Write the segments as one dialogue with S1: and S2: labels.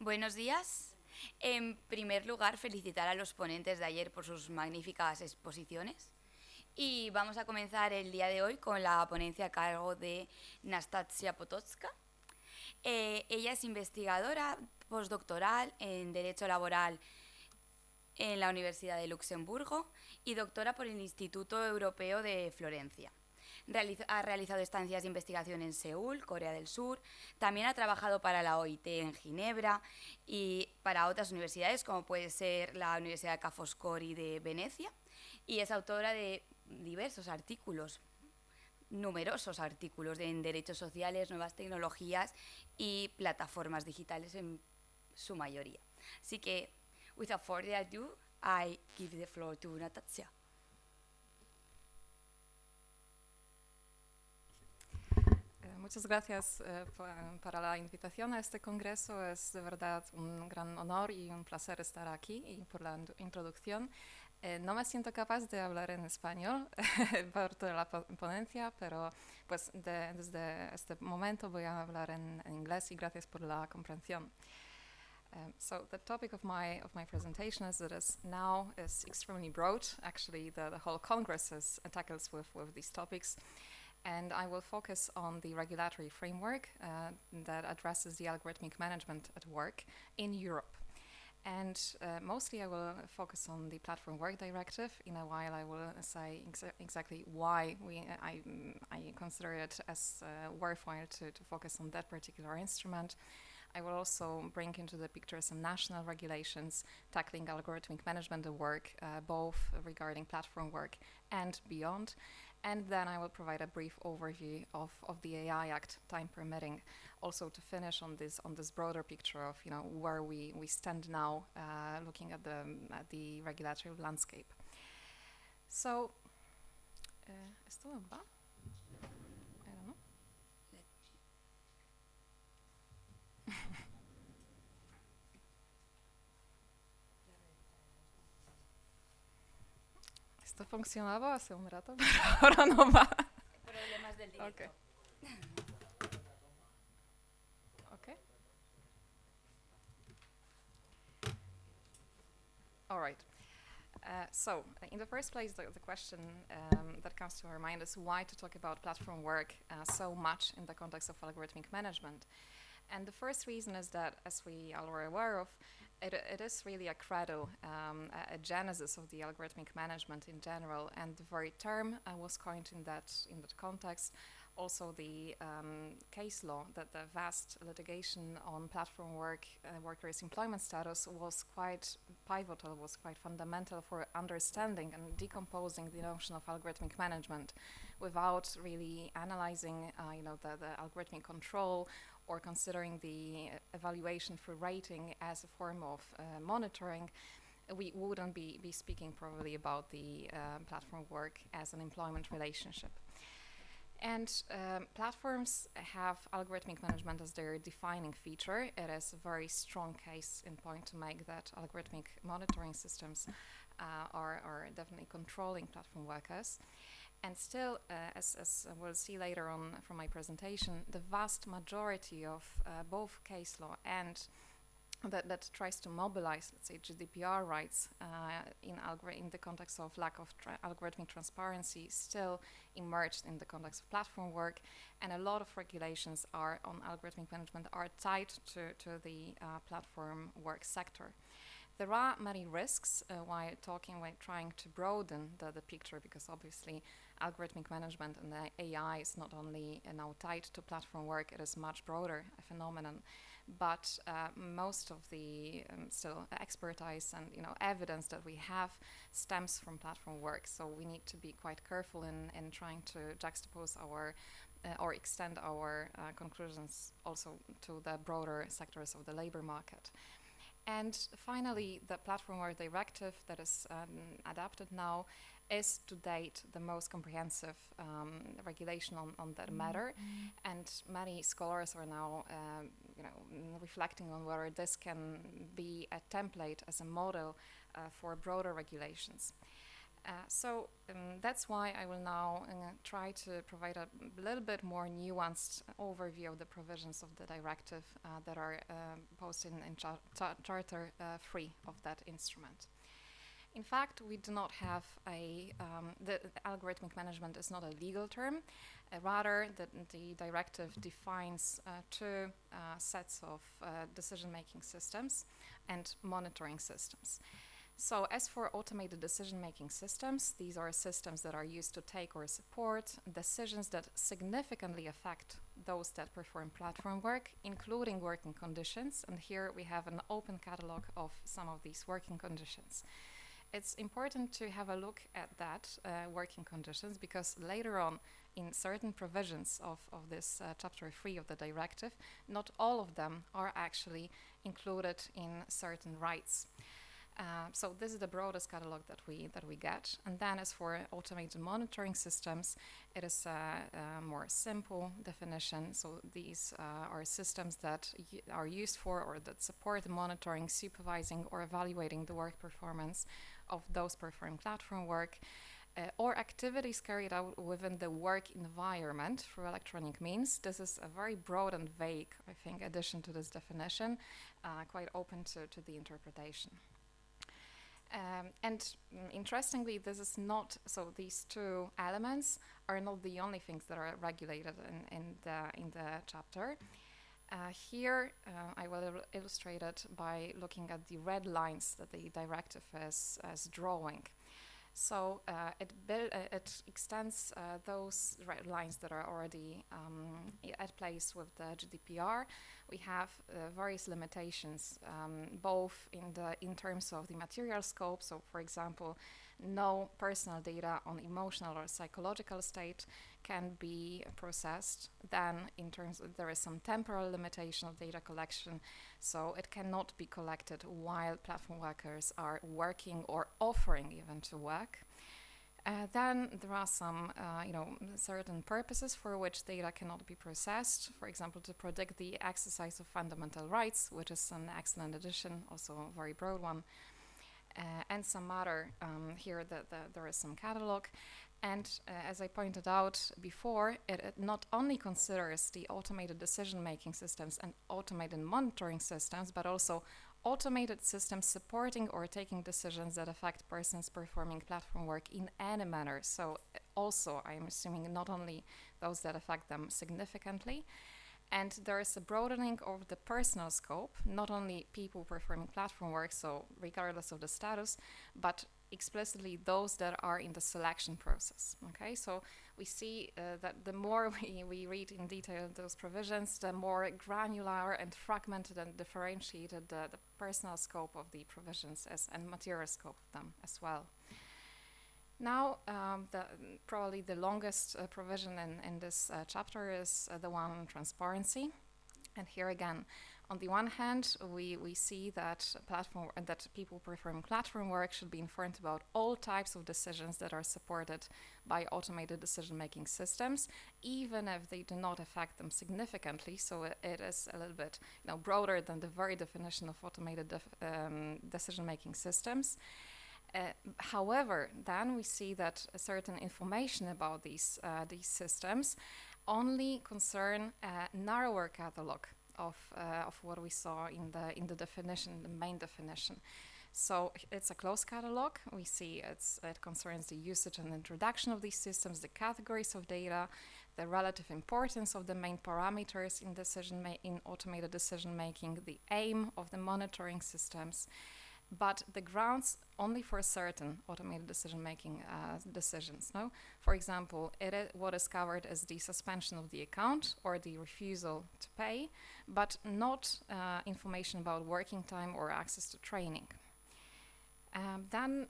S1: Buenos días. En primer lugar, felicitar a los ponentes de ayer por sus magníficas exposiciones. Y vamos a comenzar el día de hoy con la ponencia a cargo de Nastasia Potocka. Ella es investigadora postdoctoral en Derecho Laboral en la Universidad de Luxemburgo y doctora por el Instituto Europeo de Florencia. Ha realizado estancias de investigación en Seúl, Corea del Sur. También ha trabajado para la OIT en Ginebra y para otras universidades, como puede ser la Universidad Ca' Foscari de Venecia. Y es autora de diversos artículos, numerosos artículos en derechos sociales, nuevas tecnologías y plataformas digitales en su mayoría. Así que, without further ado, I give the floor to Nastasia.
S2: Muchas gracias para la invitación a este congreso. Es de verdad un gran honor y un placer estar aquí y por la introducción. No me siento capaz de hablar en español por toda la ponencia, pero pues desde este momento voy a hablar en inglés y gracias por la comprensión. So the topic of my presentation is that now is extremely broad. Actually, the whole Congress tackles with these topics. And I will focus on the regulatory framework that addresses the algorithmic management at work in Europe. And mostly I will focus on the Platform Work Directive. In a while I will say exactly why I consider it as worthwhile to focus on that particular instrument. I will also bring into the picture some national regulations tackling algorithmic management of work, both regarding platform work and beyond. And then I will provide a brief overview of the AI Act, time permitting, also to finish on this broader picture of where we stand now, looking at the regulatory landscape. So, ¿esto va? I don't know. Esto funcionaba hace un rato, pero ahora no va.
S1: Problemas del directo.
S2: Okay. Okay. All right. So, in the first place, the question that comes to our mind is why to talk about platform work so much in the context of algorithmic management. And the first reason is that, as we all are aware of, it is really a credo, a genesis of the algorithmic management in general, and the very term was coined in that context. Also, the case law, that the vast litigation on platform work, workers' employment status, was quite pivotal, was quite fundamental for understanding and decomposing the notion of algorithmic management, without really analyzing, the algorithmic control, or considering the evaluation for rating as a form of monitoring. We wouldn't be speaking probably about the platform work as an employment relationship. And platforms have algorithmic management as their defining feature. It is a very strong case in point to make that algorithmic monitoring systems are definitely controlling platform workers. And still, as we'll see later on from my presentation, the vast majority of both case law and that tries to mobilize, let's say, GDPR rights in the context of lack of algorithmic transparency still emerged in the context of platform work, and a lot of regulations are on algorithmic management are tied to the platform work sector. There are many risks while trying to broaden the picture, because obviously algorithmic management and the AI is not only now tied to platform work, it is much broader a phenomenon. But most of the still expertise and evidence that we have stems from platform work. So we need to be quite careful in trying to juxtapose our or extend our conclusions also to the broader sectors of the labor market. And finally, the Platform Work Directive that is adopted now is to date the most comprehensive regulation on that matter, and many scholars are now reflecting on whether this can be a template as a model for broader regulations. So that's why I will now try to provide a little bit more nuanced overview of the provisions of the directive that are proposed in Charter 3 of that instrument. In fact, we do not have the algorithmic management is not a legal term. Rather, the directive defines two sets of decision-making systems and monitoring systems. So as for automated decision-making systems, these are systems that are used to take or support decisions that significantly affect those that perform platform work, including working conditions. And here we have an open catalog of some of these working conditions. It's important to have a look at that working conditions, because later on in certain provisions of this chapter 3 of the directive, not all of them are actually included in certain rights. So this is the broadest catalog that we get. And then as for automated monitoring systems, it is a more simple definition. So these are systems that are used for or that support monitoring, supervising, or evaluating the work performance of those performing platform work or activities carried out within the work environment through electronic means. This is a very broad and vague, I think, addition to this definition, quite open to the interpretation. Interestingly, this is not, so these two elements are not the only things that are regulated in the chapter. Here, I will illustrate it by looking at the red lines that the directive is drawing. So it extends those red lines that are already at place with the GDPR. We have various limitations, both in terms of the material scope. So, for example, no personal data on emotional or psychological state can be processed. Then in terms of, there is some temporal limitation of data collection, so it cannot be collected while platform workers are working or offering even to work. Then there are some certain purposes for which data cannot be processed, for example, to predict the exercise of fundamental rights, which is an excellent addition, also a very broad one. And some other, here there is some catalog. And as I pointed out before, it not only considers the automated decision-making systems and automated monitoring systems, but also automated systems supporting or taking decisions that affect persons performing platform work in any manner. So also, I'm assuming not only those that affect them significantly. And there is a broadening of the personal scope, not only people performing platform work, so regardless of the status, but explicitly those that are in the selection process. Okay, so we see that the more we read in detail those provisions, the more granular and fragmented and differentiated the personal scope of the provisions and material scope of them as well. Now, probably the longest provision in this chapter is the one on transparency. And here again, on the one hand, we see that people performing platform work should be informed about all types of decisions that are supported by automated decision-making systems, even if they do not affect them significantly. So it is a little bit broader than the very definition of automated decision-making systems. However, then we see that a certain information about these systems only concern a narrower catalog of what we saw in the definition, the main definition. So it's a closed catalog. We see it concerns the usage and introduction of these systems, the categories of data, the relative importance of the main parameters in automated decision making, the aim of the monitoring systems, but the grounds only for certain automated decision-making decisions. No, for example, what is covered is the suspension of the account or the refusal to pay, but not information about working time or access to training. Then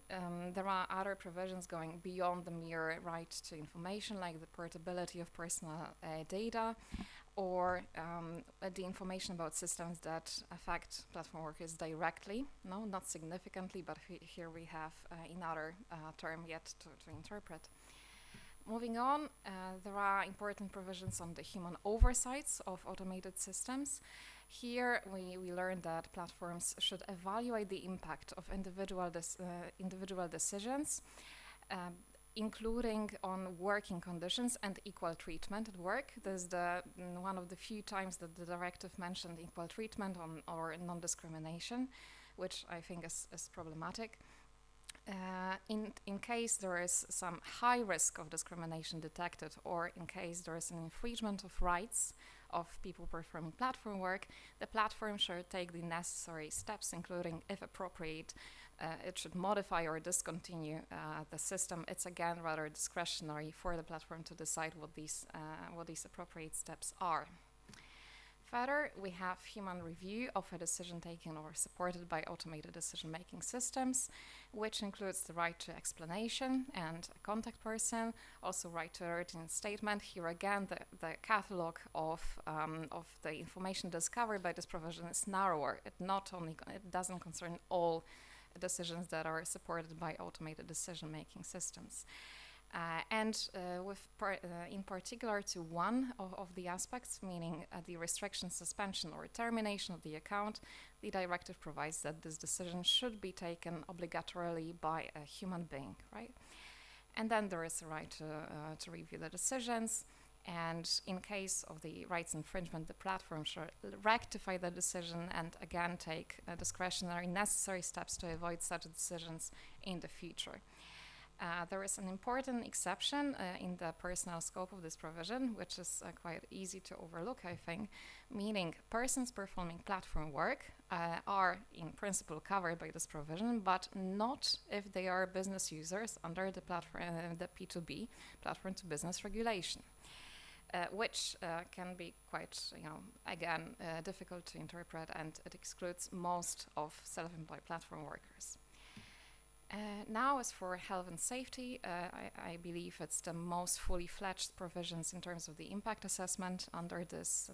S2: there are other provisions going beyond the mere right to information, like the portability of personal data, or the information about systems that affect platform workers directly, no, not significantly, but here we have another term yet to interpret. Moving on, there are important provisions on the human oversights of automated systems. Here we learned that platforms should evaluate the impact of individual decisions. including on working conditions and equal treatment at work. This is one of the few times that the directive mentioned equal treatment or non-discrimination, which I think is problematic. In case there is some high risk of discrimination detected, or in case there is an infringement of rights of people performing platform work, the platform should take the necessary steps, including, if appropriate, it should modify or discontinue the system. It's again rather discretionary for the platform to decide what these appropriate steps are. Further, we have human review of a decision taken or supported by automated decision-making systems, which includes the right to explanation and a contact person, also right to a written statement. Here again, the catalog of the information discovered by this provision is narrower. It doesn't concern all decisions that are supported by automated decision-making systems. In particular to one of the aspects, meaning the restriction, suspension, or termination of the account, the directive provides that this decision should be taken obligatorily by a human being, right? And then there is a right to review the decisions, and in case of the rights infringement, the platform should rectify the decision and again take discretionary necessary steps to avoid such decisions in the future. There is an important exception in the personal scope of this provision, which is quite easy to overlook, I think, meaning persons performing platform work are in principle covered by this provision, but not if they are business users under the P2B, platform to business regulation, which can be quite, again, difficult to interpret, and it excludes most of self-employed platform workers. Now, as for health and safety, I believe it's the most fully fledged provisions in terms of the impact assessment under this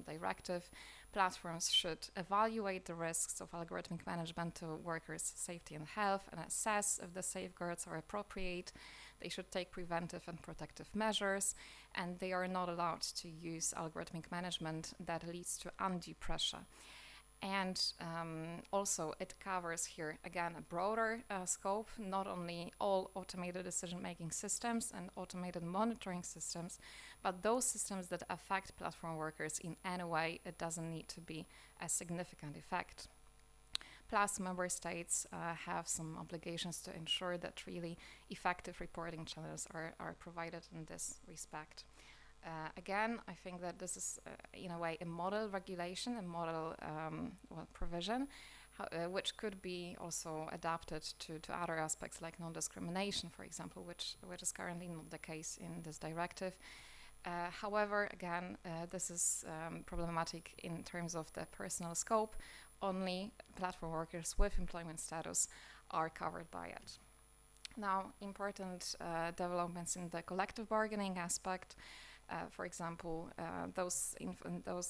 S2: directive. Platforms should evaluate the risks of algorithmic management to workers' safety and health and assess if the safeguards are appropriate. They should take preventive and protective measures, and they are not allowed to use algorithmic management that leads to undue pressure. And also it covers here, again, a broader scope, not only all automated decision-making systems and automated monitoring systems, but those systems that affect platform workers in any way. It doesn't need to be a significant effect. Plus, member states have some obligations to ensure that really effective reporting channels are provided in this respect. Again, I think that this is, in a way, a model regulation, a model provision, which could be also adapted to other aspects like non-discrimination, for example, which is currently not the case in this directive. However, again, this is problematic in terms of the personal scope. Only platform workers with employment status are covered by it. Now, important developments in the collective bargaining aspect. For example, those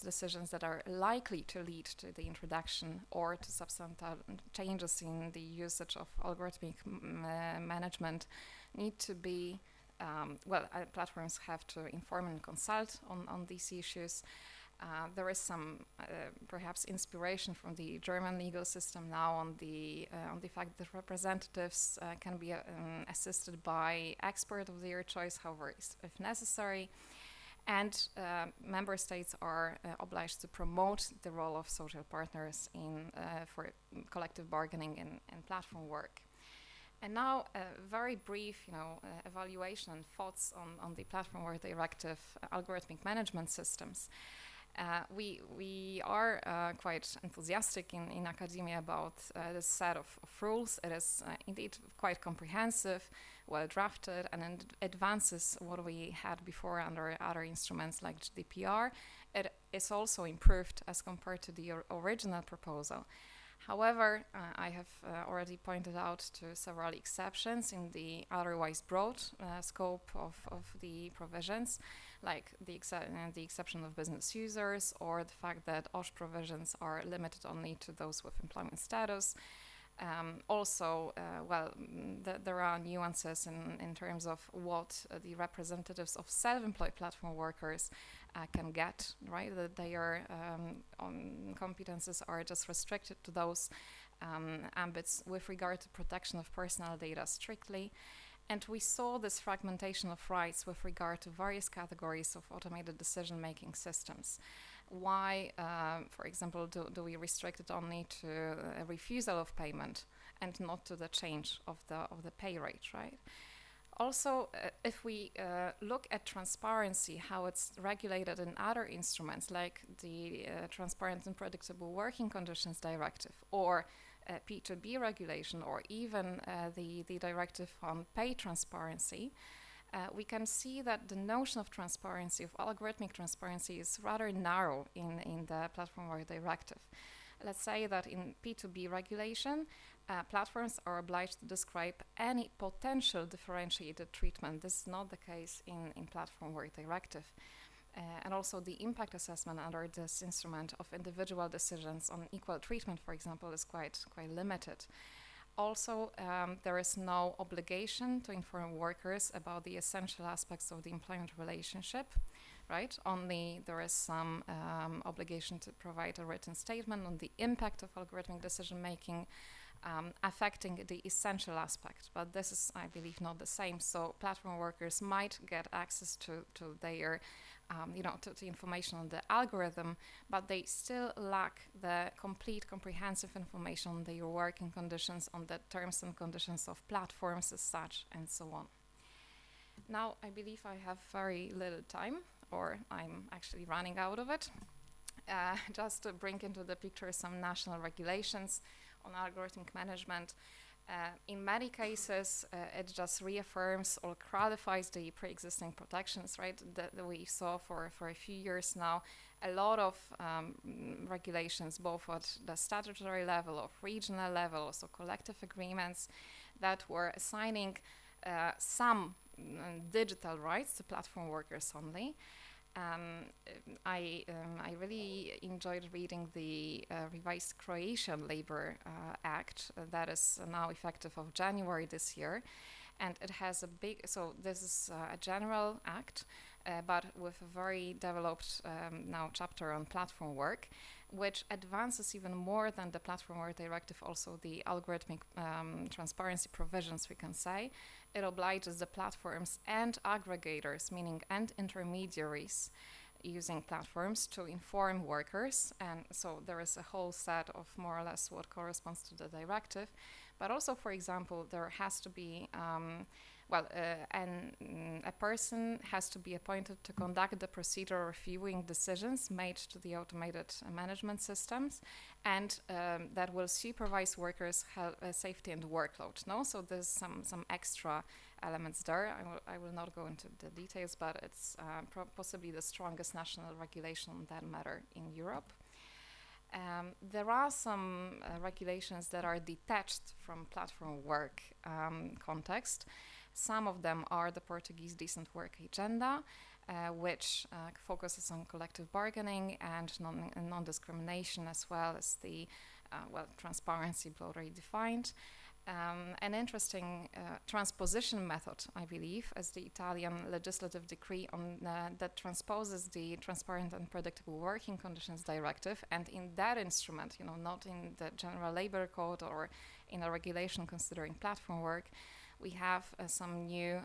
S2: decisions that are likely to lead to the introduction or to substantial changes in the usage of algorithmic management need to be, platforms have to inform and consult on these issues. There is some perhaps inspiration from the German legal system now on the fact that representatives can be assisted by expert of their choice, however, if necessary. And member states are obliged to promote the role of social partners for collective bargaining and platform work. And now a very brief, evaluation and thoughts on the platform work directive algorithmic management systems. We are quite enthusiastic in academia about this set of rules. It is indeed quite comprehensive, well drafted, and it advances what we had before under other instruments like GDPR. It is also improved as compared to the original proposal. However, I have already pointed out to several exceptions in the otherwise broad scope of the provisions, like the exception of business users, or the fact that OSH provisions are limited only to those with employment status. There are nuances in terms of what the representatives of self-employed platform workers can get, right? That their competences are just restricted to those ambits with regard to protection of personal data strictly. And we saw this fragmentation of rights with regard to various categories of automated decision-making systems. Why, for example, do we restrict it only to a refusal of payment and not to the change of the pay rate, right? Also, if we look at transparency, how it's regulated in other instruments like the Transparent and Predictable Working Conditions Directive or P2B regulation or even the directive on pay transparency, we can see that the notion of transparency, of algorithmic transparency, is rather narrow in the Platform Work Directive. Let's say that in P2B regulation, platforms are obliged to describe any potential differentiated treatment. This is not the case in Platform Work Directive. And also the impact assessment under this instrument of individual decisions on equal treatment, for example, is quite limited. Also, there is no obligation to inform workers about the essential aspects of the employment relationship, right? Only there is some obligation to provide a written statement on the impact of algorithmic decision-making affecting the essential aspect. But this is, I believe, not the same. So platform workers might get access to their to information on the algorithm, but they still lack the complete, comprehensive information on their working conditions, on the terms and conditions of platforms as such, and so on. Now, I believe I have very little time, or I'm actually running out of it. Just to bring into the picture some national regulations on algorithmic management. In many cases, it just reaffirms or clarifies the pre-existing protections, right, that we saw for a few years now. A lot of regulations, both at the statutory level, of regional level, also collective agreements, that were assigning some digital rights to platform workers only. I really enjoyed reading the revised Croatian Labor Act that is now effective of January this year, and it has so this is a general act, but with a very developed now chapter on platform work, which advances even more than the Platform Work Directive, also the algorithmic transparency provisions, we can say. It obliges the platforms and aggregators, meaning and intermediaries using platforms, to inform workers. And so there is a whole set of more or less what corresponds to the directive. But also, for example, there has to be a person has to be appointed to conduct the procedure reviewing decisions made to the automated management systems, and that will supervise workers' health, safety and workload. No, so there's some extra elements there. I will not go into the details, but it's possibly the strongest national regulation on that matter in Europe. There are some regulations that are detached from platform work context. Some of them are the Portuguese Decent Work Agenda, which focuses on collective bargaining and non-discrimination, as well as the transparency broadly defined. An interesting transposition method, I believe, as the Italian legislative decree on that transposes the Transparent and Predictable Working Conditions Directive, and in that instrument, not in the General Labor Code or in a regulation considering platform work, we have some new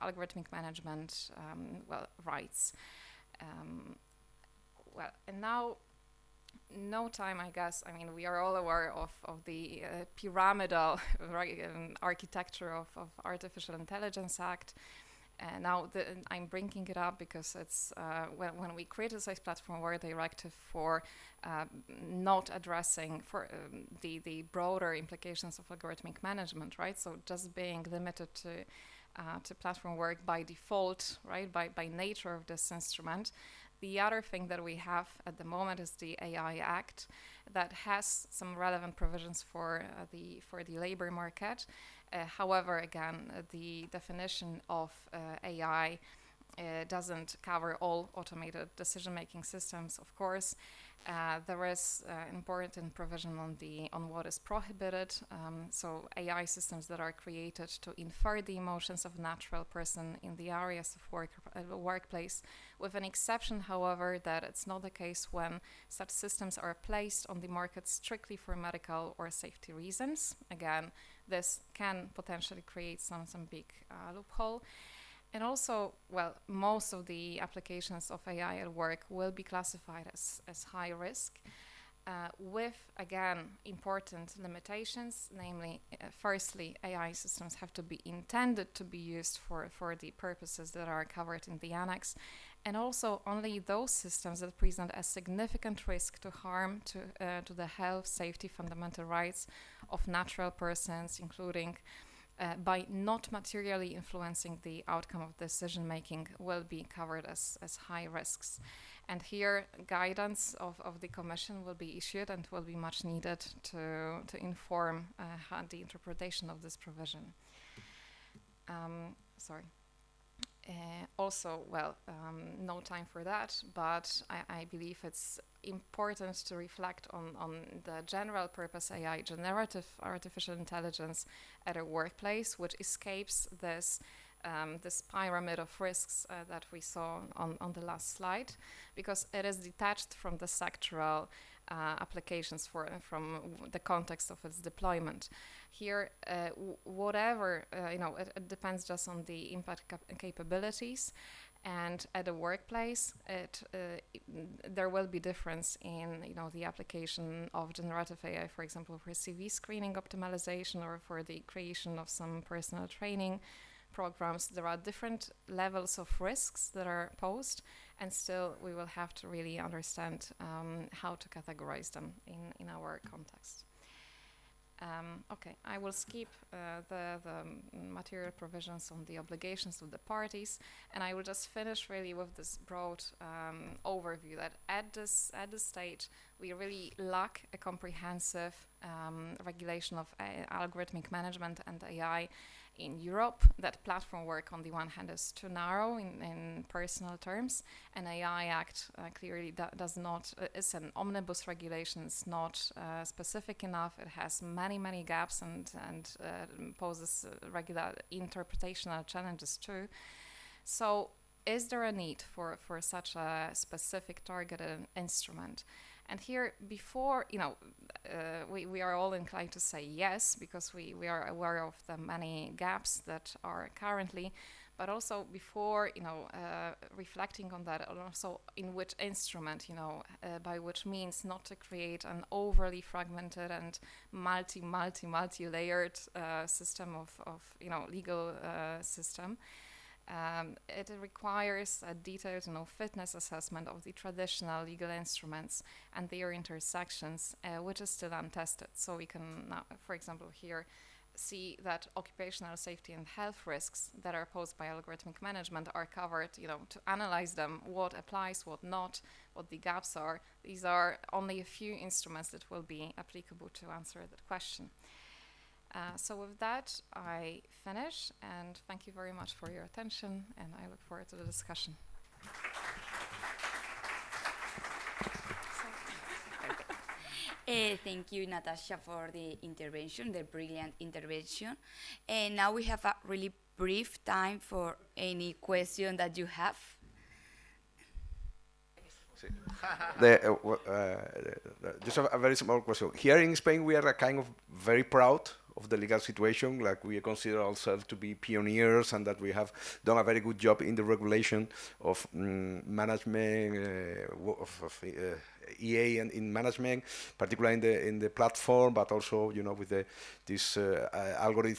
S2: algorithmic management rights. And now, no time, I guess. I mean, we are all aware of the pyramidal architecture of Artificial Intelligence Act. Now I'm bringing it up because it's when we criticize Platform Work Directive for not addressing for the broader implications of algorithmic management, right? So just being limited to platform work by default, right? By nature of this instrument. The other thing that we have at the moment is the AI Act that has some relevant provisions for the labor market. However, again, the definition of AI doesn't cover all automated decision-making systems, of course. There is important provision on what is prohibited. So AI systems that are created to infer the emotions of a natural person in the areas of workplace, with an exception, however, that it's not the case when such systems are placed on the market strictly for medical or safety reasons. Again, this can potentially create some big loophole. And also, well, most of the applications of AI at work will be classified as high risk, with, again, important limitations, namely, firstly, AI systems have to be intended to be used for the purposes that are covered in the annex, and also only those systems that present a significant risk to harm to the health, safety, fundamental rights of natural persons, including by not materially influencing the outcome of decision making, will be covered as high risks. And here, guidance of the Commission will be issued and will be much needed to inform the interpretation of this provision. Sorry. Also, well, no time for that, but I believe it's important to reflect on the general purpose AI, generative artificial intelligence at a workplace, which escapes this pyramid of risks that we saw on the last slide, because it is detached from the sectoral applications from the context of its deployment. Here, whatever, it depends just on the impact capabilities. And at a workplace, there will be difference in the application of generative AI, for example, for CV screening optimization or for the creation of some personal training programs. There are different levels of risks that are posed, and still we will have to really understand how to categorize them in our context. Okay, I will skip the material provisions on the obligations of the parties, and I will just finish really with this broad overview that at this stage we really lack a comprehensive regulation of algorithmic management and AI in Europe. That platform work on the one hand is too narrow in personal terms, and AI Act clearly does not, is an omnibus regulation, it's not specific enough, it has many gaps and poses regular interpretational challenges too. So is there a need for such a specific targeted instrument? And here, before, we are all inclined to say yes, because we are aware of the many gaps that are currently, but also before, reflecting on that, and also in which instrument, by which means, not to create an overly fragmented and multi-layered system of legal system. It requires a detailed fitness assessment of the traditional legal instruments and their intersections, which is still untested. So we can now, for example, here see that occupational safety and health risks that are posed by algorithmic management are covered, to analyze them, what applies, what not, what the gaps are. These are only a few instruments that will be applicable to answer that question. So with that, I finish, and thank you very much for your attention, and I look forward to the discussion.
S1: Thank you, Natasha, for the intervention, the brilliant intervention. And now we have a really brief time for any question that you have.
S3: Just a very small question. Here in Spain, we are kind of very proud of the legal situation, like we consider ourselves to be pioneers, and that we have done a very good job in the regulation of management, of EA and in management, particularly in the platform, but also with this algorithm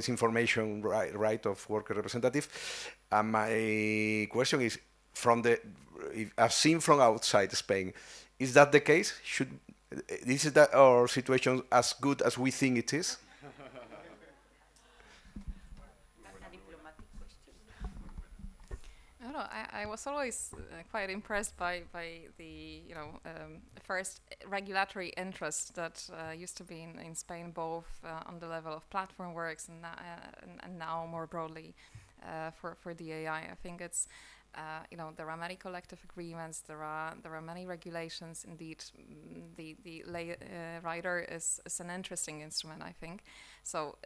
S3: information right of worker representative. And my question is, if I've seen from outside Spain, is that the case? Is that our situation as good as we think it is?
S2: No, I was always quite impressed by the first regulatory interest that used to be in Spain, both on the level of platform works and now more broadly for the AI. I think it's there are many collective agreements, there are many regulations. Indeed, the lay rider is an interesting instrument, I think. So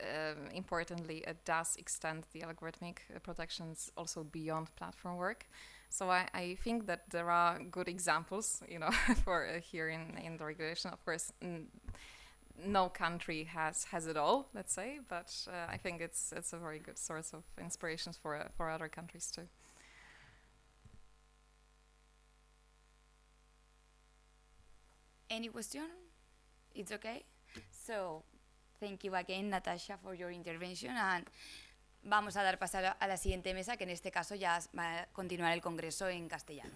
S2: importantly, it does extend the algorithmic protections also beyond platform work. So I think that there are good examples, for here in the regulation. Of course, no country has it all, let's say, but I think it's a very good source of inspirations for other countries too.
S1: Any question? It's okay? So, thank you again, Natasha, for your intervention, and vamos a dar paso a la siguiente mesa, que en este caso ya va a continuar el congreso en castellano.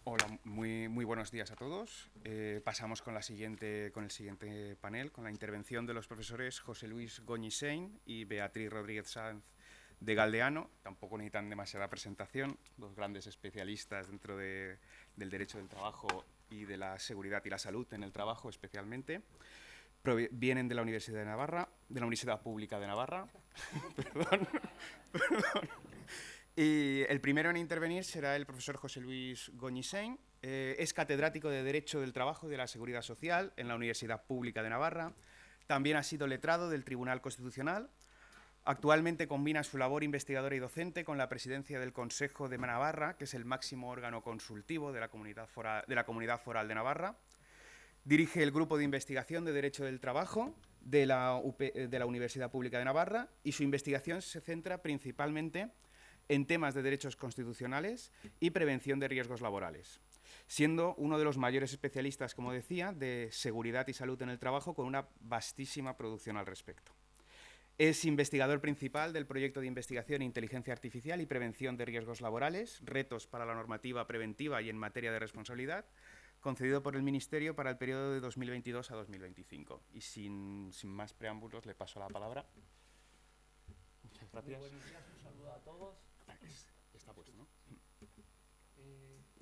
S4: Hola, muy buenos días a todos. Pasamos con el siguiente panel, con la intervención de los profesores José Luis Goñi-Sain y Beatriz Rodríguez Sanz de Galdeano. Tampoco necesitan demasiada presentación, dos grandes especialistas dentro del derecho del trabajo y de la seguridad y la salud en el trabajo especialmente. Vienen de la Universidad de Navarra, de la Universidad Pública de Navarra. Perdón. Y el primero en intervenir será el profesor José Luis Goñi-Sain. Es catedrático de Derecho del Trabajo y de la Seguridad Social en la Universidad Pública de Navarra. También ha sido letrado del Tribunal Constitucional. Actualmente combina su labor investigadora y docente con la presidencia del Consejo de Navarra, que es el máximo órgano consultivo de la Comunidad Foral de Navarra. Dirige el Grupo de Investigación de Derecho del Trabajo de la Universidad Pública de Navarra y su investigación se centra principalmente en temas de derechos constitucionales y prevención de riesgos laborales, siendo uno de los mayores especialistas, como decía, de seguridad y salud en el trabajo, con una vastísima producción al respecto. Es investigador principal del proyecto de investigación Inteligencia Artificial y Prevención de Riesgos Laborales, retos para la normativa preventiva y en materia de responsabilidad, concedido por el Ministerio para el periodo de 2022 a 2025. Y sin más preámbulos, le paso la palabra. Muchas gracias.
S5: Muy buenos días, un saludo a todos.
S4: Está puesto, ¿no?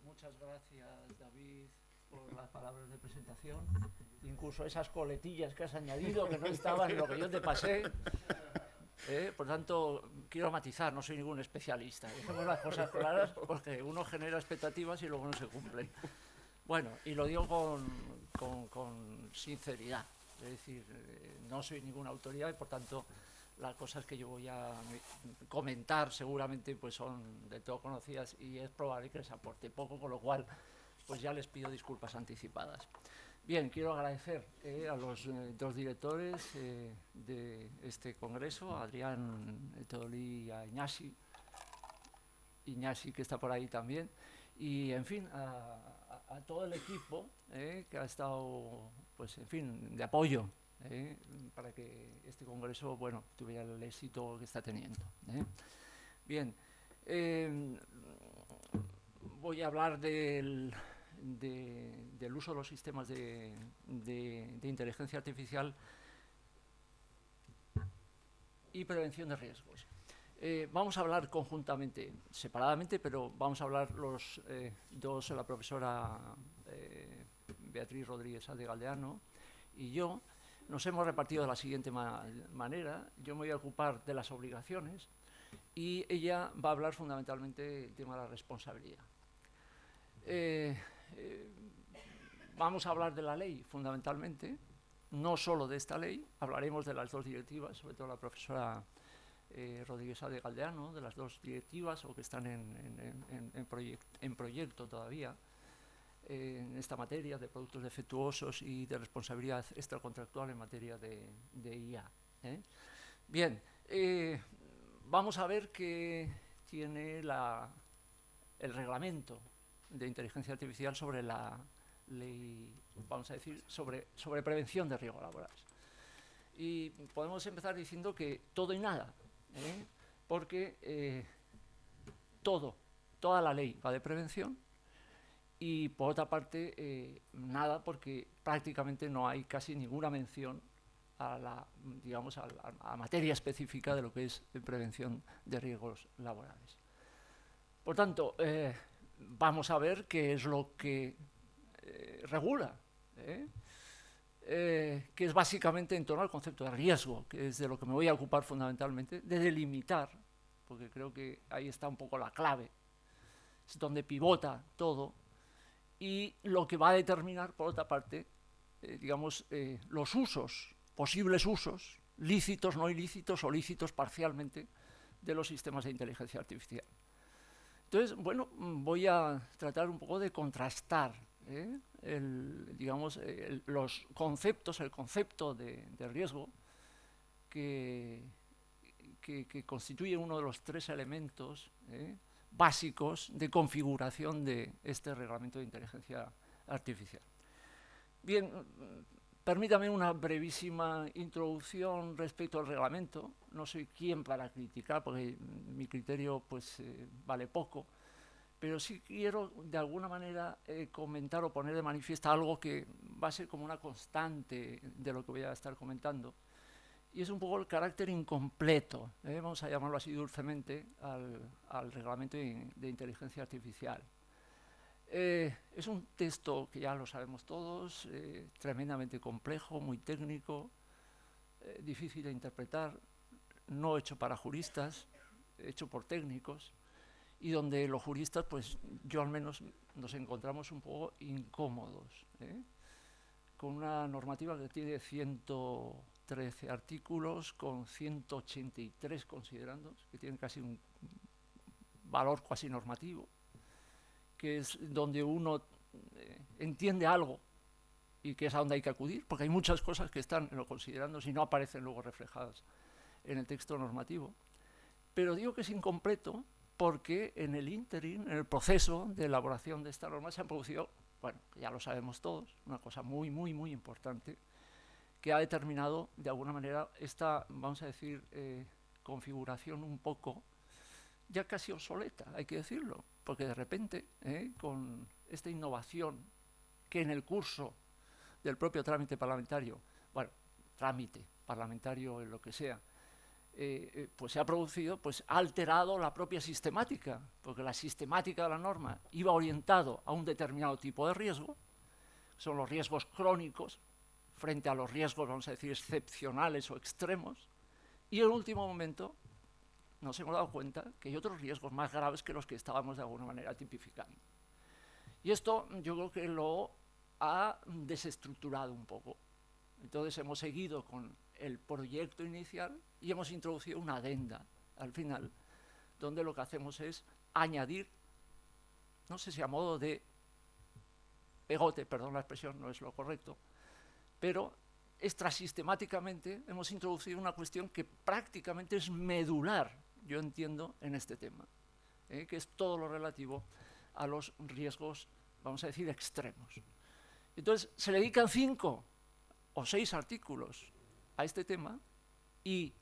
S5: Muchas gracias, David, por las palabras de presentación. Incluso esas coletillas que has añadido, que no estaban en lo que yo te pasé. Por tanto, quiero matizar, no soy ningún especialista. Dejemos las cosas claras porque uno genera expectativas y luego no se cumplen. Bueno, y lo digo con sinceridad. Es decir, no soy ninguna autoridad y por tanto las cosas que yo voy a comentar seguramente pues son de todo conocidas y es probable que les aporte poco, con lo cual pues ya les pido disculpas anticipadas. Bien, quiero agradecer a los dos directores de este congreso, a Adrián Todolí y a Iñasi, que está por ahí también, y en fin, a todo el equipo que ha estado, pues en fin, de apoyo para que este congreso, bueno, tuviera el éxito que está teniendo. Bien, voy a hablar del uso de los sistemas de inteligencia artificial y prevención de riesgos. Vamos a hablar conjuntamente, separadamente, pero vamos a hablar los dos, la profesora Beatriz Rodríguez de Galdeano y yo. Nos hemos repartido de la siguiente manera. Yo me voy a ocupar de las obligaciones y ella va a hablar fundamentalmente del tema de la responsabilidad. Vamos a hablar de la ley fundamentalmente, no solo de esta ley, hablaremos de las dos directivas, sobre todo la profesora Rodríguez de Galdeano, de las dos directivas o que están en proyecto todavía, en esta materia de productos defectuosos y de responsabilidad extracontractual en materia de IA. Bien, vamos a ver qué tiene el reglamento de inteligencia artificial sobre la ley, vamos a decir, sobre prevención de riesgos laborales. Y podemos empezar diciendo que todo y nada, porque toda la ley va de prevención. Y por otra parte, nada, porque prácticamente no hay casi ninguna mención a la materia específica de lo que es prevención de riesgos laborales. Por tanto, vamos a ver qué es lo que regula, que es básicamente en torno al concepto de riesgo, que es de lo que me voy a ocupar fundamentalmente, de delimitar porque creo que ahí está un poco la clave, es donde pivota todo, y lo que va a determinar, por otra parte, digamos, los usos, posibles usos, lícitos, no ilícitos o lícitos parcialmente, de los sistemas de inteligencia artificial. Entonces, bueno, voy a tratar un poco de contrastar los conceptos, el concepto de riesgo que constituye uno de los tres elementos básicos de configuración de este reglamento de inteligencia artificial. Bien, permítame una brevísima introducción respecto al reglamento. No soy quien para criticar, porque mi criterio pues, vale poco, pero sí quiero de alguna manera comentar o poner de manifiesto algo que va a ser como una constante de lo que voy a estar comentando, y es un poco el carácter incompleto, vamos a llamarlo así dulcemente, al reglamento de inteligencia artificial. Es un texto que ya lo sabemos todos, tremendamente complejo, muy técnico, difícil de interpretar, no hecho para juristas, hecho por técnicos, y donde los juristas, pues yo al menos, nos encontramos un poco incómodos, con una normativa que tiene 113 artículos, con 183 considerandos, que tienen casi un valor cuasi normativo, que es donde uno entiende algo y que es a donde hay que acudir, porque hay muchas cosas que están en los considerandos y no aparecen luego reflejadas en el texto normativo. Pero digo que es incompleto porque en el ínterin, en el proceso de elaboración de esta norma, se han producido, bueno, ya lo sabemos todos, una cosa muy, muy, muy importante, que ha determinado de alguna manera esta, vamos a decir, configuración un poco ya casi obsoleta, hay que decirlo, porque de repente, con esta innovación que en el curso del propio trámite parlamentario, bueno, trámite parlamentario en lo que sea, pues se ha producido, pues ha alterado la propia sistemática, porque la sistemática de la norma iba orientado a un determinado tipo de riesgo, son los riesgos crónicos, frente a los riesgos, vamos a decir, excepcionales o extremos, y en el último momento nos hemos dado cuenta que hay otros riesgos más graves que los que estábamos de alguna manera tipificando. Y esto yo creo que lo ha desestructurado un poco. Entonces hemos seguido con el proyecto inicial y hemos introducido una adenda al final, donde lo que hacemos es añadir, no sé si a modo de pegote, perdón la expresión, no es lo correcto, pero extrasistemáticamente hemos introducido una cuestión que prácticamente es medular, yo entiendo, en este tema, que es todo lo relativo a los riesgos, vamos a decir, extremos. Entonces, se le dedican 5 o 6 artículos a este tema y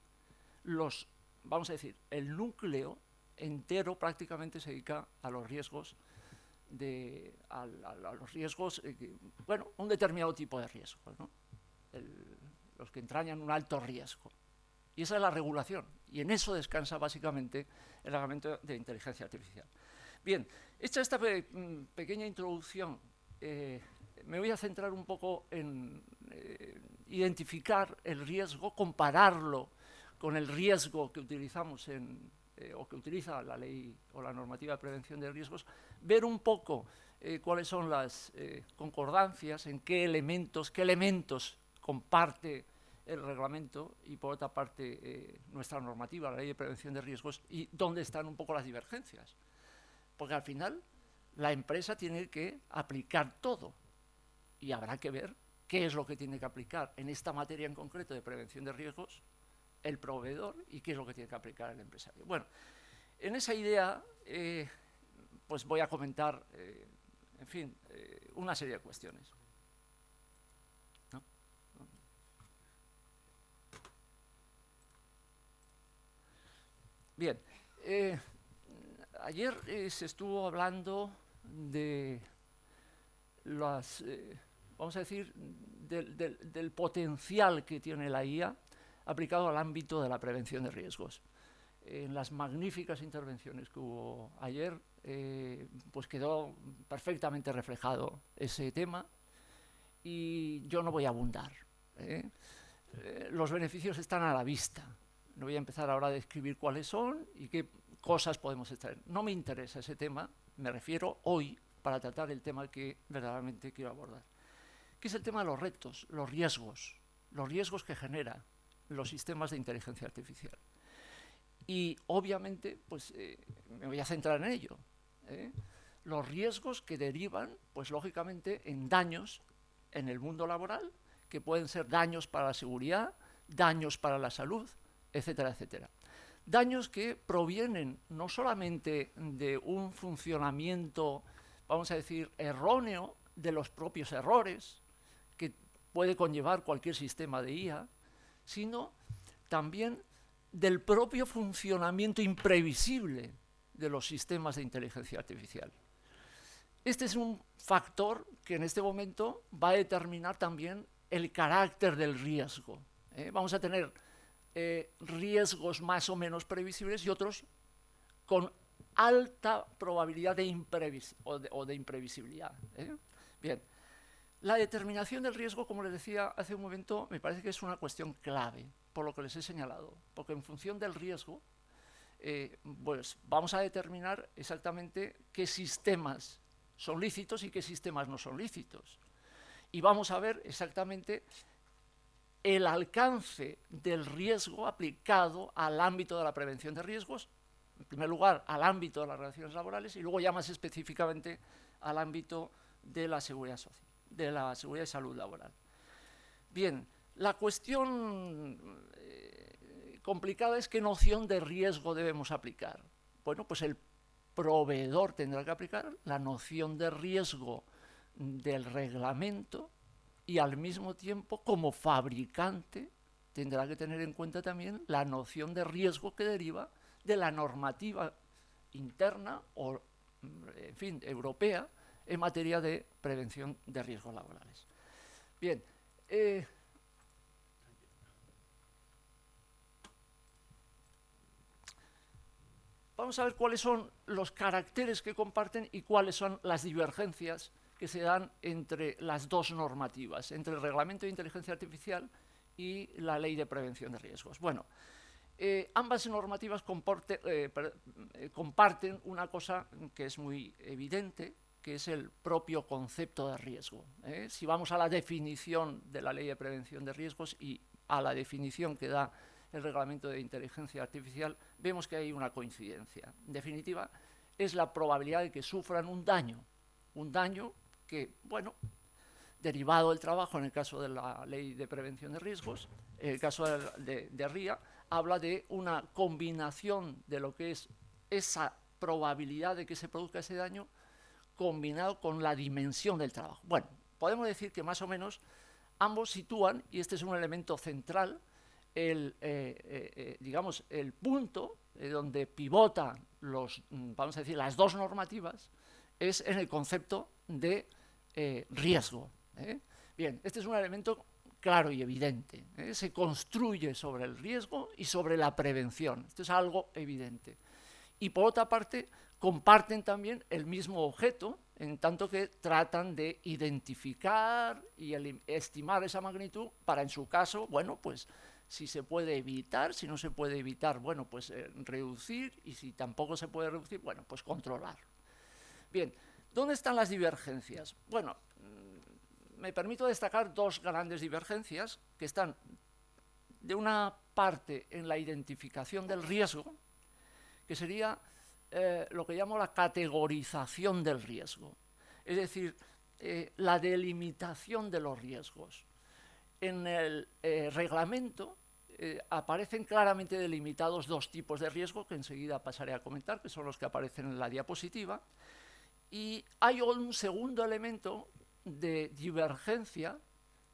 S5: los, vamos a decir, el núcleo entero prácticamente se dedica a los riesgos, a los riesgos, bueno, un determinado tipo de riesgos, ¿no? Los que entrañan un alto riesgo. Y esa es la regulación, y en eso descansa básicamente el reglamento de inteligencia artificial. Bien, hecha esta pequeña introducción, me voy a centrar un poco en identificar el riesgo, compararlo con el riesgo que utilizamos o que utiliza la ley o la normativa de prevención de riesgos, ver un poco cuáles son las concordancias, en qué elementos comparte el reglamento y por otra parte nuestra normativa, la ley de prevención de riesgos, y dónde están un poco las divergencias. Porque al final la empresa tiene que aplicar todo y habrá que ver qué es lo que tiene que aplicar en esta materia en concreto de prevención de riesgos el proveedor y qué es lo que tiene que aplicar el empresario. Bueno, en esa idea pues voy a comentar, en fin, una serie de cuestiones. Bien, ayer se estuvo hablando de las, vamos a decir, del potencial que tiene la IA aplicado al ámbito de la prevención de riesgos. En las magníficas intervenciones que hubo ayer, pues quedó perfectamente reflejado ese tema y yo no voy a abundar. Los beneficios están a la vista. No voy a empezar ahora a describir cuáles son y qué cosas podemos extraer. No me interesa ese tema, me refiero hoy para tratar el tema que verdaderamente quiero abordar, que es el tema de los retos, los riesgos que generan los sistemas de inteligencia artificial. Y obviamente, pues me voy a centrar en ello. Los riesgos que derivan, pues lógicamente, en daños en el mundo laboral, que pueden ser daños para la seguridad, daños para la salud, etcétera, etcétera. Daños que provienen no solamente de un funcionamiento, vamos a decir, erróneo, de los propios errores que puede conllevar cualquier sistema de IA, sino también del propio funcionamiento imprevisible de los sistemas de inteligencia artificial. Este es un factor que en este momento va a determinar también el carácter del riesgo. Vamos a tener riesgos más o menos previsibles y otros con alta probabilidad de imprevisibilidad. Bien, la determinación del riesgo, como les decía hace un momento, me parece que es una cuestión clave, por lo que les he señalado, porque en función del riesgo, pues vamos a determinar exactamente qué sistemas son lícitos y qué sistemas no son lícitos. Y vamos a ver exactamente el alcance del riesgo aplicado al ámbito de la prevención de riesgos, en primer lugar al ámbito de las relaciones laborales y luego ya más específicamente al ámbito de la seguridad social, de la seguridad y salud laboral. Bien, la cuestión complicada es qué noción de riesgo debemos aplicar. Bueno, pues el proveedor tendrá que aplicar la noción de riesgo del reglamento y al mismo tiempo, como fabricante, tendrá que tener en cuenta también la noción de riesgo que deriva de la normativa interna o, en fin, europea en materia de prevención de riesgos laborales. Bien, vamos a ver cuáles son los caracteres que comparten y cuáles son las divergencias que se dan entre las dos normativas, entre el Reglamento de Inteligencia Artificial y la Ley de Prevención de Riesgos. Bueno, ambas normativas comparten una cosa que es muy evidente, que es el propio concepto de riesgo. Si vamos a la definición de la Ley de Prevención de Riesgos y a la definición que da el Reglamento de Inteligencia Artificial, vemos que hay una coincidencia. En definitiva, es la probabilidad de que sufran un daño que, bueno, derivado del trabajo, en el caso de la Ley de Prevención de Riesgos, en el caso de RIA, habla de una combinación de lo que es esa probabilidad de que se produzca ese daño combinado con la dimensión del trabajo. Bueno, podemos decir que más o menos ambos sitúan, y este es un elemento central, digamos, el punto donde pivotan vamos a decir, las dos normativas es en el concepto de riesgo. Bien, este es un elemento claro y evidente. Se construye sobre el riesgo y sobre la prevención. Esto es algo evidente. Y por otra parte, comparten también el mismo objeto, en tanto que tratan de identificar y estimar esa magnitud para, en su caso, bueno, pues si se puede evitar, si no se puede evitar, bueno, pues reducir, y si tampoco se puede reducir, bueno, pues controlar. Bien, ¿dónde están las divergencias? Bueno, me permito destacar dos grandes divergencias que están, de una parte, en la identificación del riesgo, que sería lo que llamo la categorización del riesgo, es decir, la delimitación de los riesgos. En el reglamento aparecen claramente delimitados dos tipos de riesgo que enseguida pasaré a comentar, que son los que aparecen en la diapositiva, y hay un segundo elemento de divergencia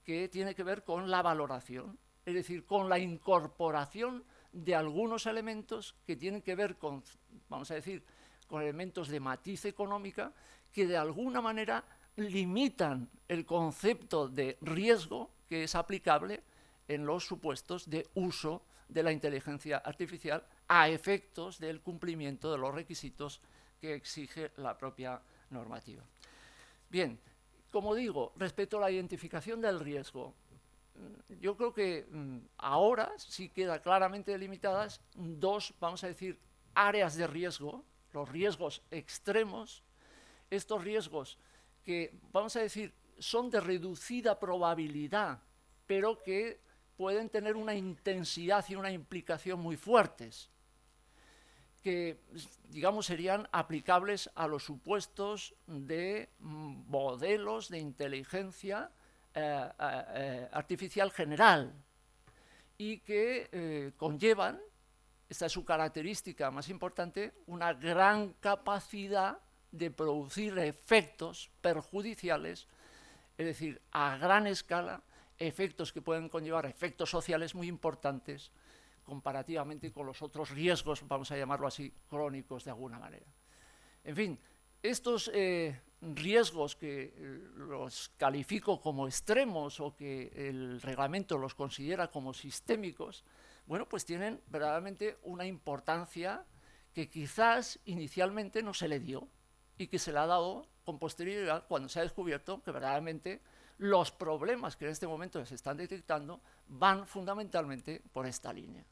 S5: que tiene que ver con la valoración, es decir, con la incorporación de algunos elementos que tienen que ver con, vamos a decir, con elementos de matiz económica que de alguna manera limitan el concepto de riesgo que es aplicable en los supuestos de uso de la inteligencia artificial a efectos del cumplimiento de los requisitos que exige la propia normativa. Bien, como digo, respecto a la identificación del riesgo, yo creo que ahora sí queda claramente delimitadas dos, vamos a decir, áreas de riesgo, los riesgos extremos, estos riesgos que, vamos a decir, son de reducida probabilidad, pero que pueden tener una intensidad y una implicación muy fuertes, que, digamos, serían aplicables a los supuestos de modelos de inteligencia artificial general y que conllevan, esta es su característica más importante, una gran capacidad de producir efectos perjudiciales, es decir, a gran escala, efectos que pueden conllevar efectos sociales muy importantes comparativamente con los otros riesgos, vamos a llamarlo así, crónicos de alguna manera. En fin, estos riesgos que los califico como extremos o que el reglamento los considera como sistémicos, bueno, pues tienen verdaderamente una importancia que quizás inicialmente no se le dio y que se le ha dado con posterioridad cuando se ha descubierto que verdaderamente los problemas que en este momento se están detectando van fundamentalmente por esta línea.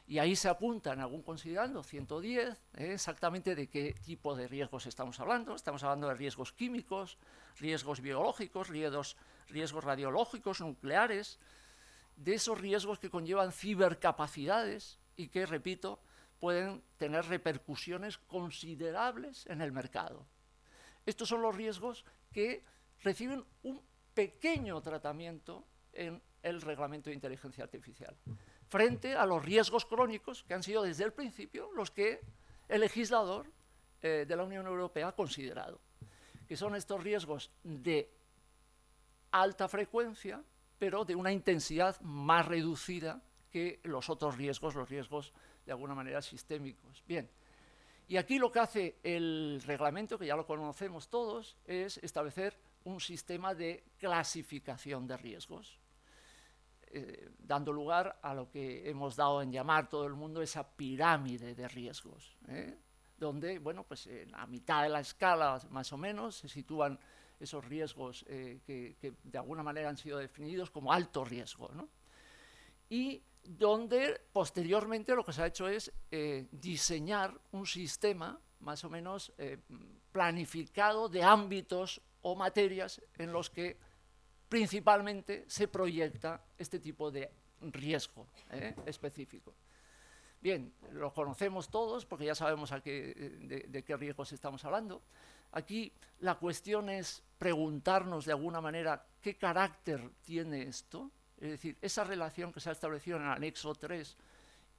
S5: Y ahí se apunta en algún considerando 110, exactamente de qué tipo de riesgos estamos hablando. Estamos hablando de riesgos químicos, riesgos biológicos, riesgos radiológicos, nucleares, de esos riesgos que conllevan cibercapacidades y que, repito, pueden tener repercusiones considerables en el mercado. Estos son los riesgos que reciben un pequeño tratamiento en el reglamento de inteligencia artificial, frente a los riesgos crónicos que han sido desde el principio los que el legislador de la Unión Europea ha considerado, que son estos riesgos de alta frecuencia, pero de una intensidad más reducida que los otros riesgos, los riesgos de alguna manera sistémicos. Bien, y aquí lo que hace el reglamento, que ya lo conocemos todos, es establecer un sistema de clasificación de riesgos, dando lugar a lo que hemos dado en llamar todo el mundo esa pirámide de riesgos, donde, bueno, pues en la mitad de la escala más o menos se sitúan esos riesgos que de alguna manera han sido definidos como alto riesgo, ¿no? Y donde posteriormente lo que se ha hecho es diseñar un sistema más o menos planificado de ámbitos o materias en los que principalmente se proyecta este tipo de riesgo específico. Bien, lo conocemos todos porque ya sabemos de qué riesgos estamos hablando. Aquí la cuestión es preguntarnos de alguna manera qué carácter tiene esto, es decir, esa relación que se ha establecido en el anexo 3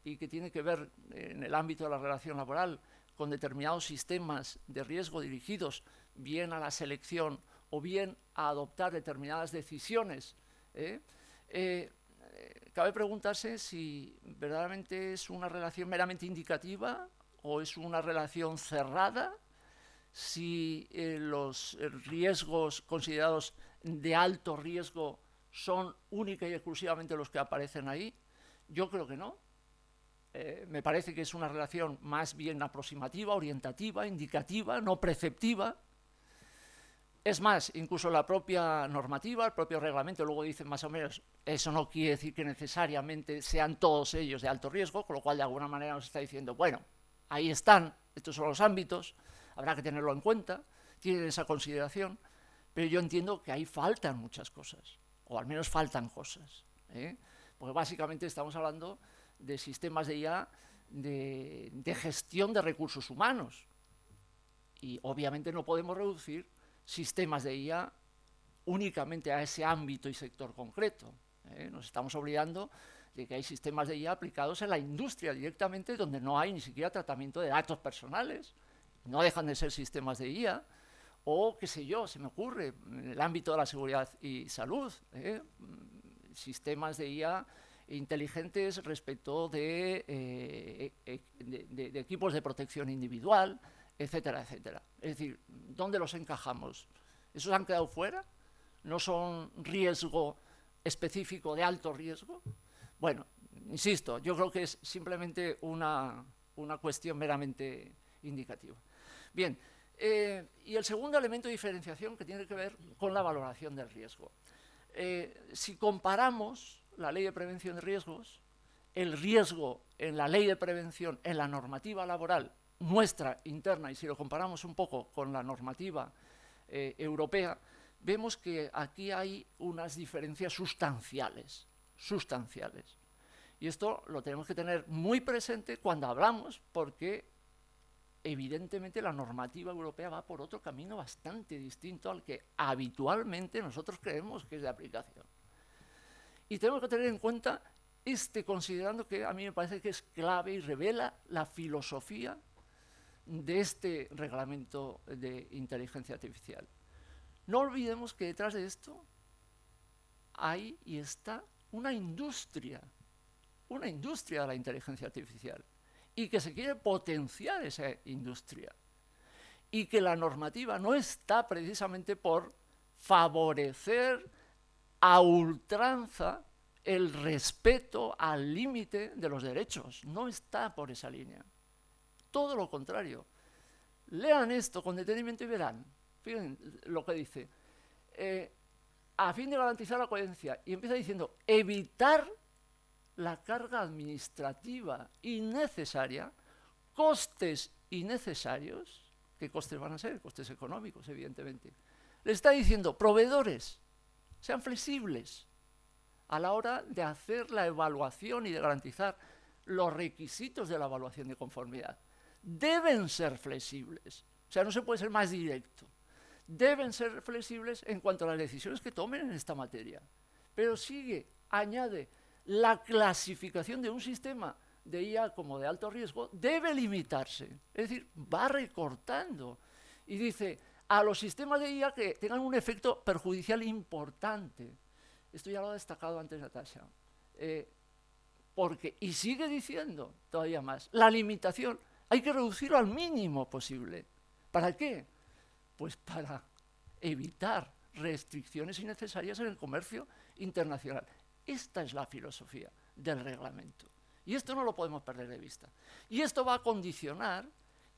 S5: y que tiene que ver en el ámbito de la relación laboral con determinados sistemas de riesgo dirigidos bien a la selección o bien a adoptar determinadas decisiones. Cabe preguntarse si verdaderamente es una relación meramente indicativa o es una relación cerrada, si los riesgos considerados de alto riesgo son única y exclusivamente los que aparecen ahí. Yo creo que no. Me parece que es una relación más bien aproximativa, orientativa, indicativa, no preceptiva. Es más, incluso la propia normativa, el propio reglamento, luego dicen más o menos, eso no quiere decir que necesariamente sean todos ellos de alto riesgo, con lo cual de alguna manera nos está diciendo, bueno, ahí están, estos son los ámbitos, habrá que tenerlo en cuenta, tienen esa consideración, pero yo entiendo que ahí faltan muchas cosas, o al menos faltan cosas, porque básicamente estamos hablando de sistemas de IA de gestión de recursos humanos, y obviamente no podemos reducir sistemas de IA únicamente a ese ámbito y sector concreto. Nos estamos olvidando de que hay sistemas de IA aplicados en la industria directamente, donde no hay ni siquiera tratamiento de datos personales, no dejan de ser sistemas de IA, o qué sé yo, se me ocurre, en el ámbito de la seguridad y salud, sistemas de IA inteligentes respecto de equipos de protección individual, etcétera, etcétera. Es decir, ¿dónde los encajamos? ¿Esos han quedado fuera? ¿No son riesgo específico de alto riesgo? Bueno, insisto, yo creo que es simplemente una cuestión meramente indicativa. Bien, y el segundo elemento de diferenciación que tiene que ver con la valoración del riesgo. si comparamos la ley de prevención de riesgos, el riesgo en la ley de prevención, en la normativa laboral nuestra interna, y si lo comparamos un poco con la normativa europea, vemos que aquí hay unas diferencias sustanciales. Y esto lo tenemos que tener muy presente cuando hablamos, porque evidentemente la normativa europea va por otro camino bastante distinto al que habitualmente nosotros creemos que es de aplicación. Y tenemos que tener en cuenta considerando que a mí me parece que es clave y revela la filosofía de este reglamento de inteligencia artificial. No olvidemos que detrás de esto hay y está una industria de la inteligencia artificial, y que se quiere potenciar esa industria, y que la normativa no está precisamente por favorecer a ultranza el respeto al límite de los derechos, no está por esa línea. Todo lo contrario. Lean esto con detenimiento y verán. Fíjense lo que dice. A fin de garantizar la coherencia, y empieza diciendo, evitar la carga administrativa innecesaria, costes innecesarios. ¿Qué costes van a ser? Costes económicos, evidentemente. Le está diciendo, proveedores, sean flexibles a la hora de hacer la evaluación y de garantizar los requisitos de la evaluación de conformidad. Deben ser flexibles, o sea, no se puede ser más directo. Deben ser flexibles en cuanto a las decisiones que tomen en esta materia. Pero añade, la clasificación de un sistema de IA como de alto riesgo debe limitarse, es decir, va recortando. Y dice, a los sistemas de IA que tengan un efecto perjudicial importante. Esto ya lo ha destacado antes Natasha. Y sigue diciendo todavía más, la limitación hay que reducirlo al mínimo posible. ¿Para qué? Pues para evitar restricciones innecesarias en el comercio internacional. Esta es la filosofía del reglamento. Y esto no lo podemos perder de vista. Y esto va a condicionar,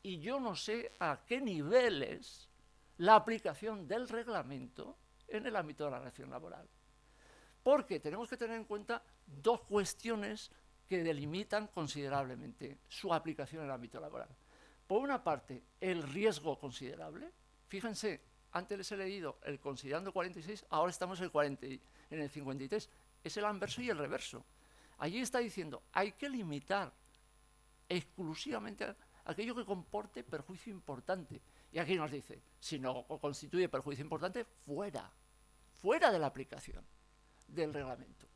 S5: y yo no sé a qué niveles, la aplicación del reglamento en el ámbito de la relación laboral. Porque tenemos que tener en cuenta dos cuestiones que delimitan considerablemente su aplicación en el ámbito laboral. Por una parte, el riesgo considerable. Fíjense, antes les he leído el considerando 46, ahora estamos en el 53. Es el anverso y el reverso. Allí está diciendo, hay que limitar exclusivamente aquello que comporte perjuicio importante. Y aquí nos dice, si no constituye perjuicio importante, fuera de la aplicación del reglamento.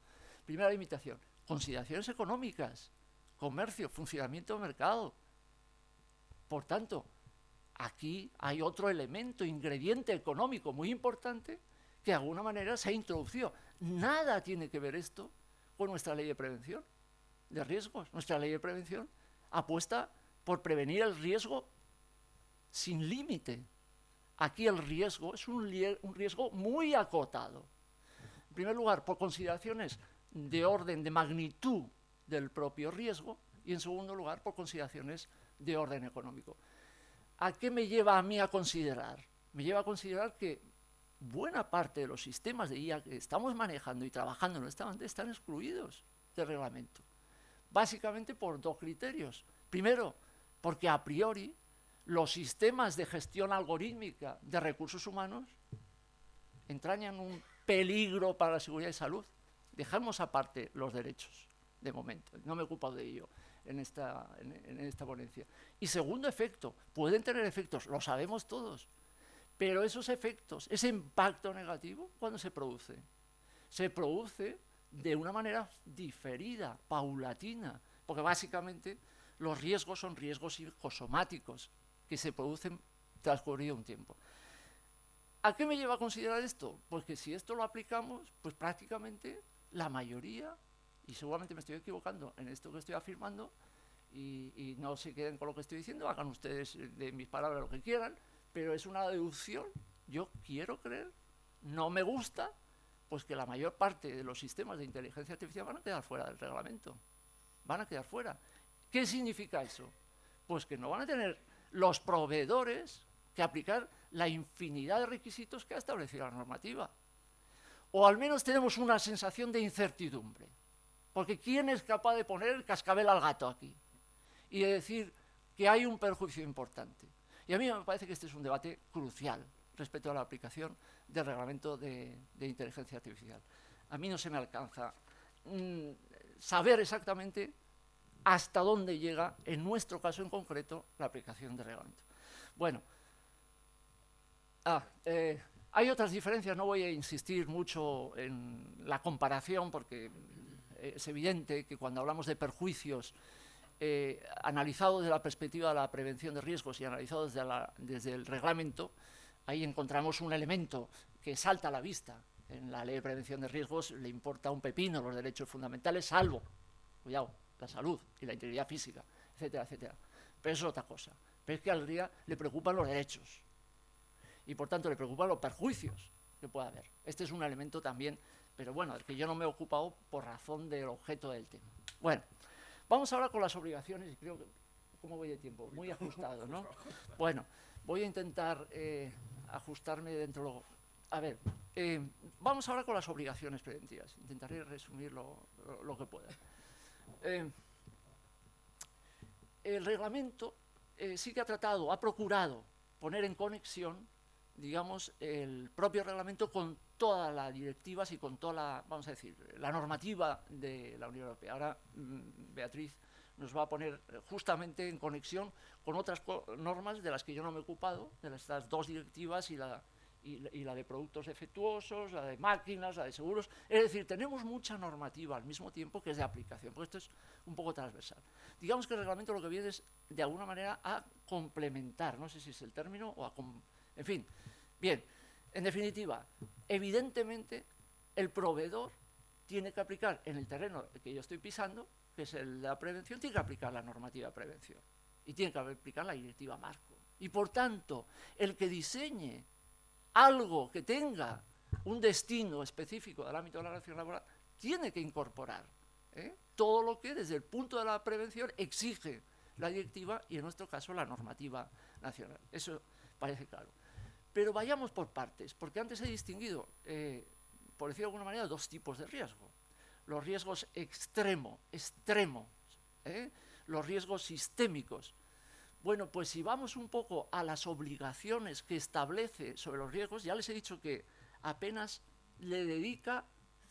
S5: Primera limitación, consideraciones económicas, comercio, funcionamiento del mercado. Por tanto, aquí hay otro elemento, ingrediente económico muy importante que de alguna manera se ha introducido. Nada tiene que ver esto con nuestra ley de prevención de riesgos. Nuestra ley de prevención apuesta por prevenir el riesgo sin límite. Aquí el riesgo es un riesgo muy acotado. En primer lugar, por consideraciones de orden de magnitud del propio riesgo, y en segundo lugar, por consideraciones de orden económico. ¿A qué me lleva a mí a considerar? Me lleva a considerar que buena parte de los sistemas de IA que estamos manejando y trabajando en esta banda están excluidos del reglamento. Básicamente por dos criterios. Primero, porque a priori los sistemas de gestión algorítmica de recursos humanos entrañan un peligro para la seguridad y salud. Dejamos aparte los derechos, de momento. No me he ocupado de ello en esta ponencia. Y segundo efecto, pueden tener efectos, lo sabemos todos, pero esos efectos, ese impacto negativo, ¿cuándo se produce? Se produce de una manera diferida, paulatina, porque básicamente los riesgos son riesgos psicosomáticos que se producen transcurrido un tiempo. ¿A qué me lleva a considerar esto? Pues que si esto lo aplicamos, pues prácticamente la mayoría, y seguramente me estoy equivocando en esto que estoy afirmando, y no se queden con lo que estoy diciendo, hagan ustedes de mis palabras lo que quieran, pero es una deducción. Yo quiero creer, no me gusta, pues que la mayor parte de los sistemas de inteligencia artificial van a quedar fuera del reglamento. Van a quedar fuera. ¿Qué significa eso? Pues que no van a tener los proveedores que aplicar la infinidad de requisitos que ha establecido la normativa. o al menos tenemos una sensación de incertidumbre. Porque ¿quién es capaz de poner el cascabel al gato aquí? Y de decir que hay un perjuicio importante. Y a mí me parece que este es un debate crucial respecto a la aplicación del reglamento de inteligencia artificial. A mí no se me alcanza saber exactamente hasta dónde llega, en nuestro caso en concreto, la aplicación del reglamento. Bueno, hay otras diferencias, no voy a insistir mucho en la comparación porque es evidente que cuando hablamos de perjuicios analizado desde la perspectiva de la prevención de riesgos y analizado desde el reglamento, ahí encontramos un elemento que salta a la vista. En la ley de prevención de riesgos le importa un pepino los derechos fundamentales, salvo, cuidado, la salud y la integridad física, etcétera, etcétera. Pero eso es otra cosa. Pero es que al día le preocupan los derechos y por tanto le preocupan los perjuicios que pueda haber. Este es un elemento también, pero bueno, del que yo no me he ocupado por razón del objeto del tema. Bueno, vamos ahora con las obligaciones y creo que, ¿cómo voy de tiempo? Muy ajustado, ¿no? Bueno, voy a intentar ajustarme dentro de lo... A ver, vamos ahora con las obligaciones preventivas. Intentaré resumir lo que pueda. El reglamento sí que ha procurado poner en conexión, digamos, el propio reglamento con todas las directivas y con toda vamos a decir, la normativa de la Unión Europea. Ahora Beatriz nos va a poner justamente en conexión con otras normas de las que yo no me he ocupado, de estas dos directivas y la de productos defectuosos, la de máquinas, la de seguros. Es decir, tenemos mucha normativa al mismo tiempo que es de aplicación, porque esto es un poco transversal. Digamos que el reglamento lo que viene es, de alguna manera, a complementar, no sé si es el término, en fin. Bien, en definitiva, evidentemente, el proveedor tiene que aplicar en el terreno que yo estoy pisando, que es el de la prevención, tiene que aplicar la normativa de prevención y tiene que aplicar la directiva marco. Y, por tanto, el que diseñe algo que tenga un destino específico del ámbito de la relación laboral, tiene que incorporar todo lo que desde el punto de la prevención exige la directiva y en nuestro caso la normativa nacional. Eso parece claro. Pero vayamos por partes, porque antes he distinguido, por decirlo de alguna manera, dos tipos de riesgo. Los riesgos extremos, los riesgos sistémicos. Bueno, pues si vamos un poco a las obligaciones que establece sobre los riesgos, ya les he dicho que apenas le dedica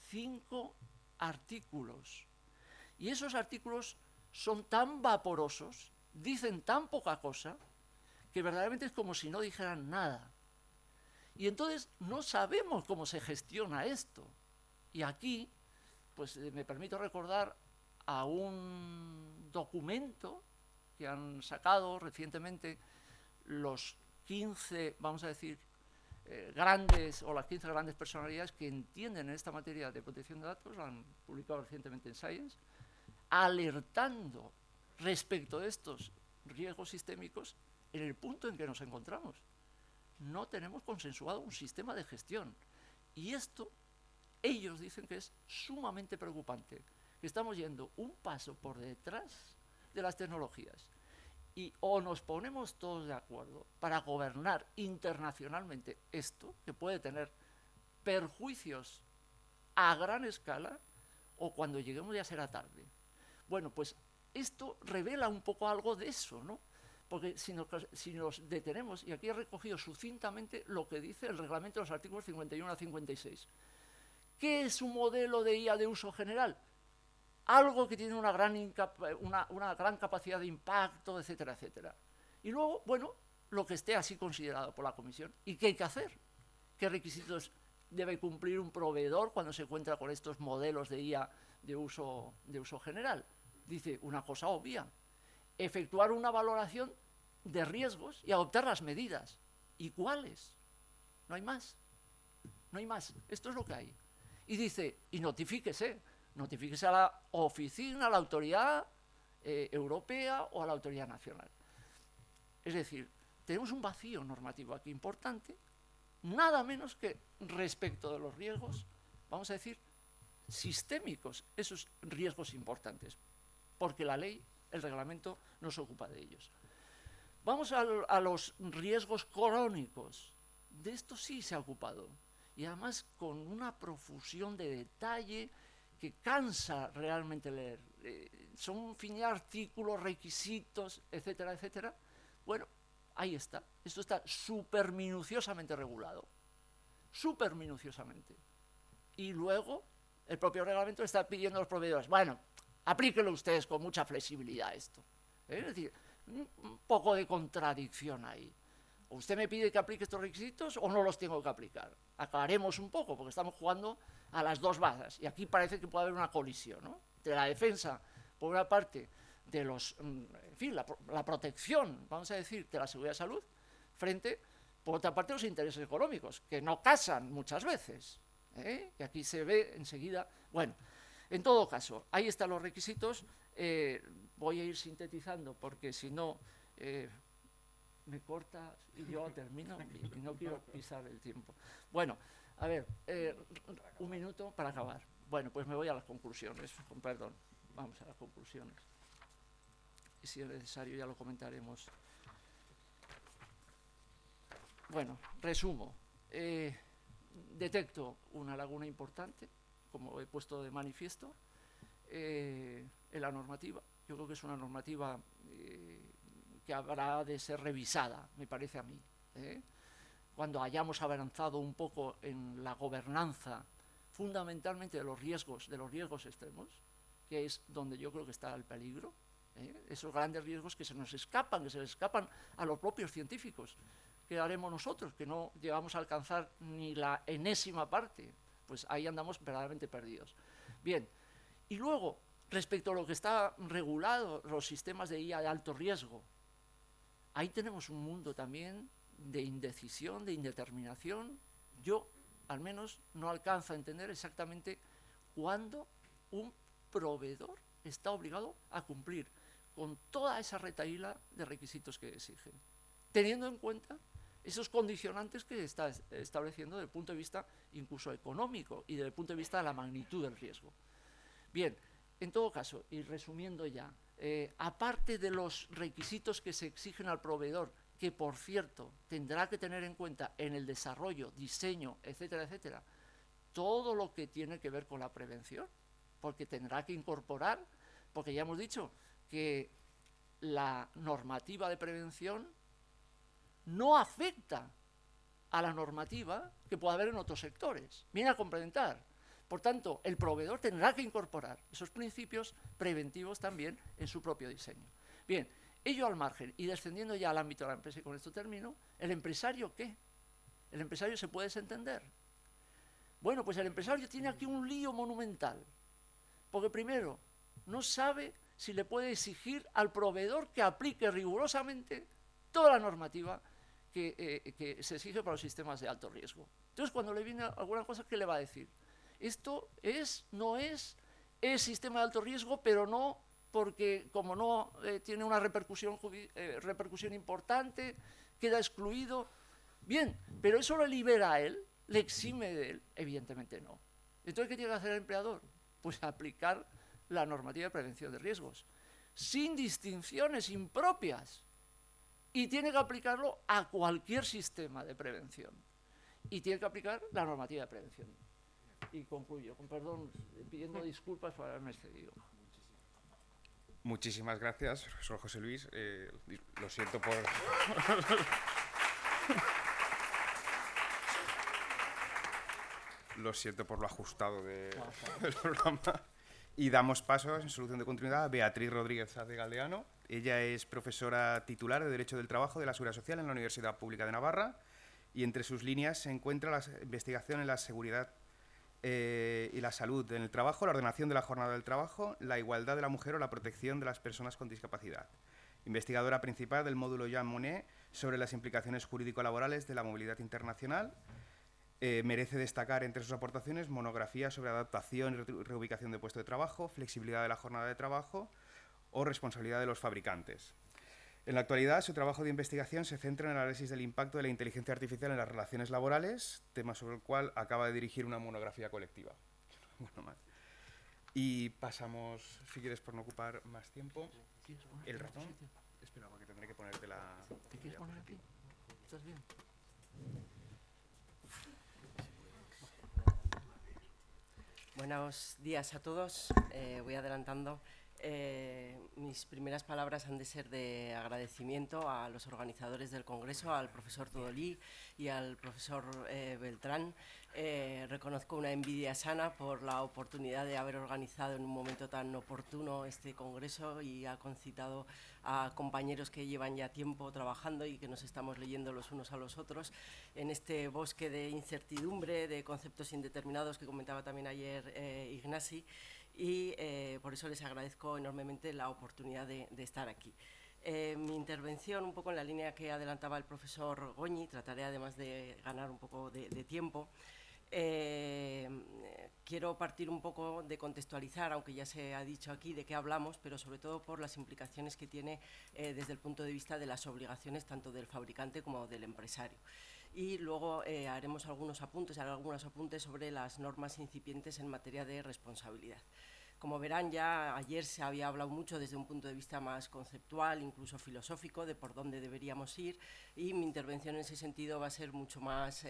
S5: 5 artículos. Y esos artículos son tan vaporosos, dicen tan poca cosa, que verdaderamente es como si no dijeran nada. Y entonces no sabemos cómo se gestiona esto. Y aquí, pues me permito recordar a un documento que han sacado recientemente los 15, vamos a decir, grandes, o las 15 grandes personalidades que entienden en esta materia de protección de datos, lo han publicado recientemente en Science, alertando respecto de estos riesgos sistémicos en el punto en que nos encontramos. No tenemos consensuado un sistema de gestión. Y esto, ellos dicen que es sumamente preocupante, que estamos yendo un paso por detrás de las tecnologías. Y o nos ponemos todos de acuerdo para gobernar internacionalmente esto, que puede tener perjuicios a gran escala, o cuando lleguemos ya será tarde. Bueno, pues esto revela un poco algo de eso, ¿no? Porque si nos detenemos, y aquí he recogido sucintamente lo que dice el reglamento de los artículos 51 a 56. ¿Qué es un modelo de IA de uso general? Algo que tiene una gran capacidad de impacto, etcétera, etcétera. Y luego, bueno, lo que esté así considerado por la Comisión. ¿Y qué hay que hacer? ¿Qué requisitos debe cumplir un proveedor cuando se encuentra con estos modelos de IA de uso general? Dice una cosa obvia: efectuar una valoración de riesgos y adoptar las medidas. ¿Y cuáles? No hay más. No hay más. Esto es lo que hay. Y dice, y notifíquese a la oficina, a la autoridad europea o a la autoridad nacional. Es decir, tenemos un vacío normativo aquí importante, nada menos que respecto de los riesgos, vamos a decir, sistémicos, esos riesgos importantes, porque la ley, el reglamento, no se ocupa de ellos. Vamos a los riesgos crónicos. De esto sí se ha ocupado. y además con una profusión de detalle que cansa realmente leer. Son infinidad de artículos, requisitos, etcétera, etcétera. Bueno, ahí está. Esto está súper minuciosamente regulado. Súper minuciosamente. Y luego el propio reglamento está pidiendo a los proveedores, bueno, aplíquenlo ustedes con mucha flexibilidad esto. Es decir, un poco de contradicción ahí. O usted me pide que aplique estos requisitos o no los tengo que aplicar. Aclaremos un poco, porque estamos jugando a las dos bazas. Y aquí parece que puede haber una colisión, ¿no? De la defensa, por una parte, de los, en fin, la protección, vamos a decir, de la seguridad de salud, frente, por otra parte, los intereses económicos, que no casan muchas veces. Y aquí se ve enseguida. Bueno, en todo caso, ahí están los requisitos. Voy a ir sintetizando, porque si no, me corta y yo termino y no quiero pisar el tiempo. Bueno, a ver, un minuto para acabar. Bueno, pues me voy a las conclusiones, con perdón. Vamos a las conclusiones. Y si es necesario ya lo comentaremos. Bueno, resumo. Detecto una laguna importante, como he puesto de manifiesto, en la normativa. Yo creo que es una normativa que habrá de ser revisada, me parece a mí. Cuando hayamos avanzado un poco en la gobernanza, fundamentalmente de los riesgos extremos, que es donde yo creo que está el peligro, esos grandes riesgos que se nos escapan, que se les escapan a los propios científicos. ¿Qué haremos nosotros, que no llegamos a alcanzar ni la enésima parte? Pues ahí andamos verdaderamente perdidos. Bien, y luego, respecto a lo que está regulado, los sistemas de IA de alto riesgo, ahí tenemos un mundo también de indecisión, de indeterminación. Yo, al menos, no alcanzo a entender exactamente cuándo un proveedor está obligado a cumplir con toda esa retahíla de requisitos que exigen, teniendo en cuenta esos condicionantes que está estableciendo desde el punto de vista incluso económico y desde el punto de vista de la magnitud del riesgo. Bien, en todo caso, y resumiendo ya, aparte de los requisitos que se exigen al proveedor, que por cierto tendrá que tener en cuenta en el desarrollo, diseño, etcétera, etcétera, todo lo que tiene que ver con la prevención, porque tendrá que incorporar, porque ya hemos dicho que la normativa de prevención no afecta a la normativa que pueda haber en otros sectores, viene a complementar. Por tanto, el proveedor tendrá que incorporar esos principios preventivos también en su propio diseño. Bien, ello al margen, y descendiendo ya al ámbito de la empresa, y con esto termino, ¿el empresario qué? ¿El empresario se puede desentender? Bueno, pues el empresario tiene aquí un lío monumental, porque primero, no sabe si le puede exigir al proveedor que aplique rigurosamente toda la normativa que se exige para los sistemas de alto riesgo. Entonces, cuando le viene alguna cosa, ¿qué le va a decir? Esto no es sistema de alto riesgo, pero no, porque como no tiene una repercusión importante, queda excluido. Bien, pero eso lo libera a él, le exime de él, evidentemente no. Entonces, ¿qué tiene que hacer el empleador? Pues aplicar la normativa de prevención de riesgos, sin distinciones impropias. Y tiene que aplicarlo a cualquier sistema de prevención. Y tiene que aplicar la normativa de prevención. Y concluyo, con perdón, pidiendo disculpas por haberme excedido.
S4: Muchísimas gracias, profesor José Luis. Lo siento por... Lo siento por lo ajustado del programa. Y damos paso, en solución de continuidad, a Beatriz Rodríguez Saz de Galdeano. Ella es profesora titular de Derecho del Trabajo de la Seguridad Social en la Universidad Pública de Navarra, y entre sus líneas se encuentra la investigación en la seguridad y la salud en el trabajo, la ordenación de la jornada del trabajo, la igualdad de la mujer o la protección de las personas con discapacidad. Investigadora principal del módulo Jean Monnet sobre las implicaciones jurídico-laborales de la movilidad internacional. Merece destacar entre sus aportaciones monografías sobre adaptación y reubicación de puesto de trabajo, flexibilidad de la jornada de trabajo o responsabilidad de los fabricantes. En la actualidad, su trabajo de investigación se centra en el análisis del impacto de la inteligencia artificial en las relaciones laborales, tema sobre el cual acaba de dirigir una monografía colectiva. Bueno, más. Y pasamos, si quieres, por no ocupar más tiempo, el ratón. Espera, porque tendré que ponerte la...
S5: ¿Te quieres poner aquí? ¿Estás bien?
S6: Buenos días a todos. Voy adelantando. Mis primeras palabras han de ser de agradecimiento a los organizadores del Congreso, al profesor Todolí y al profesor Beltrán. Reconozco una envidia sana por la oportunidad de haber organizado en un momento tan oportuno este Congreso y ha concitado a compañeros que llevan ya tiempo trabajando y que nos estamos leyendo los unos a los otros en este bosque de incertidumbre, de conceptos indeterminados que comentaba también ayer Ignasi. Y por eso les agradezco enormemente la oportunidad de estar aquí. Mi intervención, un poco en la línea que adelantaba el profesor Goñi, trataré además de ganar un poco de tiempo. Quiero partir un poco de contextualizar, aunque ya se ha dicho aquí de qué hablamos, pero sobre todo por las implicaciones que tiene desde el punto de vista de las obligaciones tanto del fabricante como del empresario. Y luego haremos algunos apuntes sobre las normas incipientes en materia de responsabilidad. Como verán, ya ayer se había hablado mucho desde un punto de vista más conceptual, incluso filosófico, de por dónde deberíamos ir, y mi intervención en ese sentido va a ser mucho más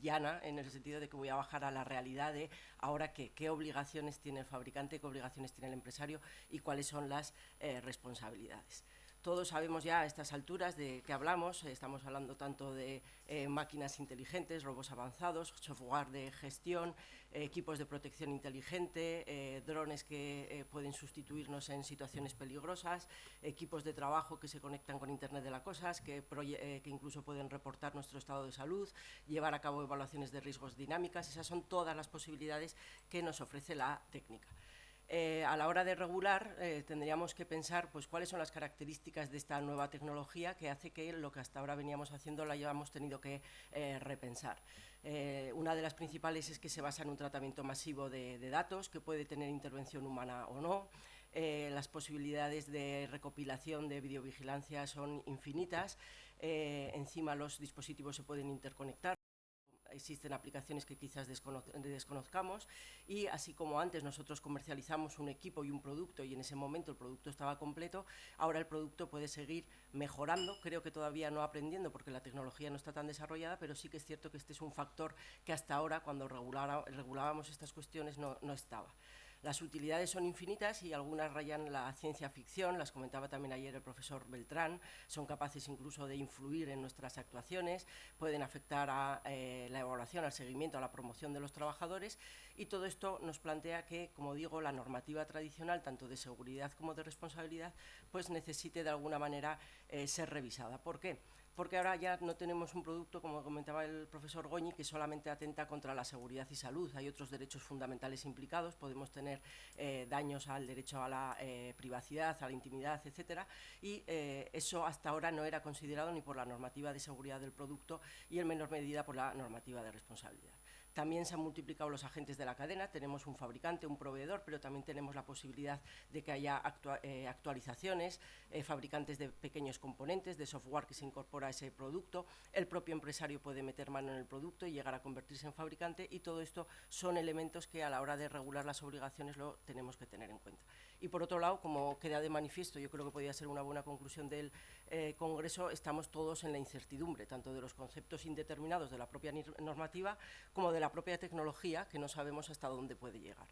S6: llana, en el sentido de que voy a bajar a la realidad de ahora qué obligaciones tiene el fabricante, qué obligaciones tiene el empresario y cuáles son las responsabilidades. Todos sabemos ya a estas alturas de qué hablamos, estamos hablando tanto de máquinas inteligentes, robots avanzados, software de gestión, equipos de protección inteligente, drones que pueden sustituirnos en situaciones peligrosas, equipos de trabajo que se conectan con Internet de las Cosas, que incluso pueden reportar nuestro estado de salud, llevar a cabo evaluaciones de riesgos dinámicas. Esas son todas las posibilidades que nos ofrece la técnica. A la hora de regular tendríamos que pensar pues, cuáles son las características de esta nueva tecnología que hace que lo que hasta ahora veníamos haciendo la hayamos tenido que repensar. Una de las principales es que se basa en un tratamiento masivo de datos que puede tener intervención humana o no. Las posibilidades de recopilación de videovigilancia son infinitas. Encima los dispositivos se pueden interconectar. Existen aplicaciones que quizás desconozcamos y así como antes nosotros comercializamos un equipo y un producto y en ese momento el producto estaba completo, ahora el producto puede seguir mejorando, creo que todavía no aprendiendo porque la tecnología no está tan desarrollada, pero sí que es cierto que este es un factor que hasta ahora cuando regulábamos estas cuestiones no estaba. Las utilidades son infinitas y algunas rayan la ciencia ficción, las comentaba también ayer el profesor Beltrán, son capaces incluso de influir en nuestras actuaciones, pueden afectar a la evaluación, al seguimiento, a la promoción de los trabajadores y todo esto nos plantea que, como digo, la normativa tradicional, tanto de seguridad como de responsabilidad, pues necesite de alguna manera ser revisada. ¿Por qué? Porque ahora ya no tenemos un producto, como comentaba el profesor Goñi, que solamente atenta contra la seguridad y salud. Hay otros derechos fundamentales implicados, podemos tener daños al derecho a la privacidad, a la intimidad, etcétera, y eso hasta ahora no era considerado ni por la normativa de seguridad del producto y en menor medida por la normativa de responsabilidad. También se han multiplicado los agentes de la cadena, tenemos un fabricante, un proveedor, pero también tenemos la posibilidad de que haya actualizaciones, fabricantes de pequeños componentes, de software que se incorpora a ese producto, el propio empresario puede meter mano en el producto y llegar a convertirse en fabricante y todo esto son elementos que a la hora de regular las obligaciones lo tenemos que tener en cuenta. Y por otro lado, como queda de manifiesto, yo creo que podría ser una buena conclusión del Congreso, estamos todos en la incertidumbre, tanto de los conceptos indeterminados de la propia normativa como de la propia tecnología, que no sabemos hasta dónde puede llegar.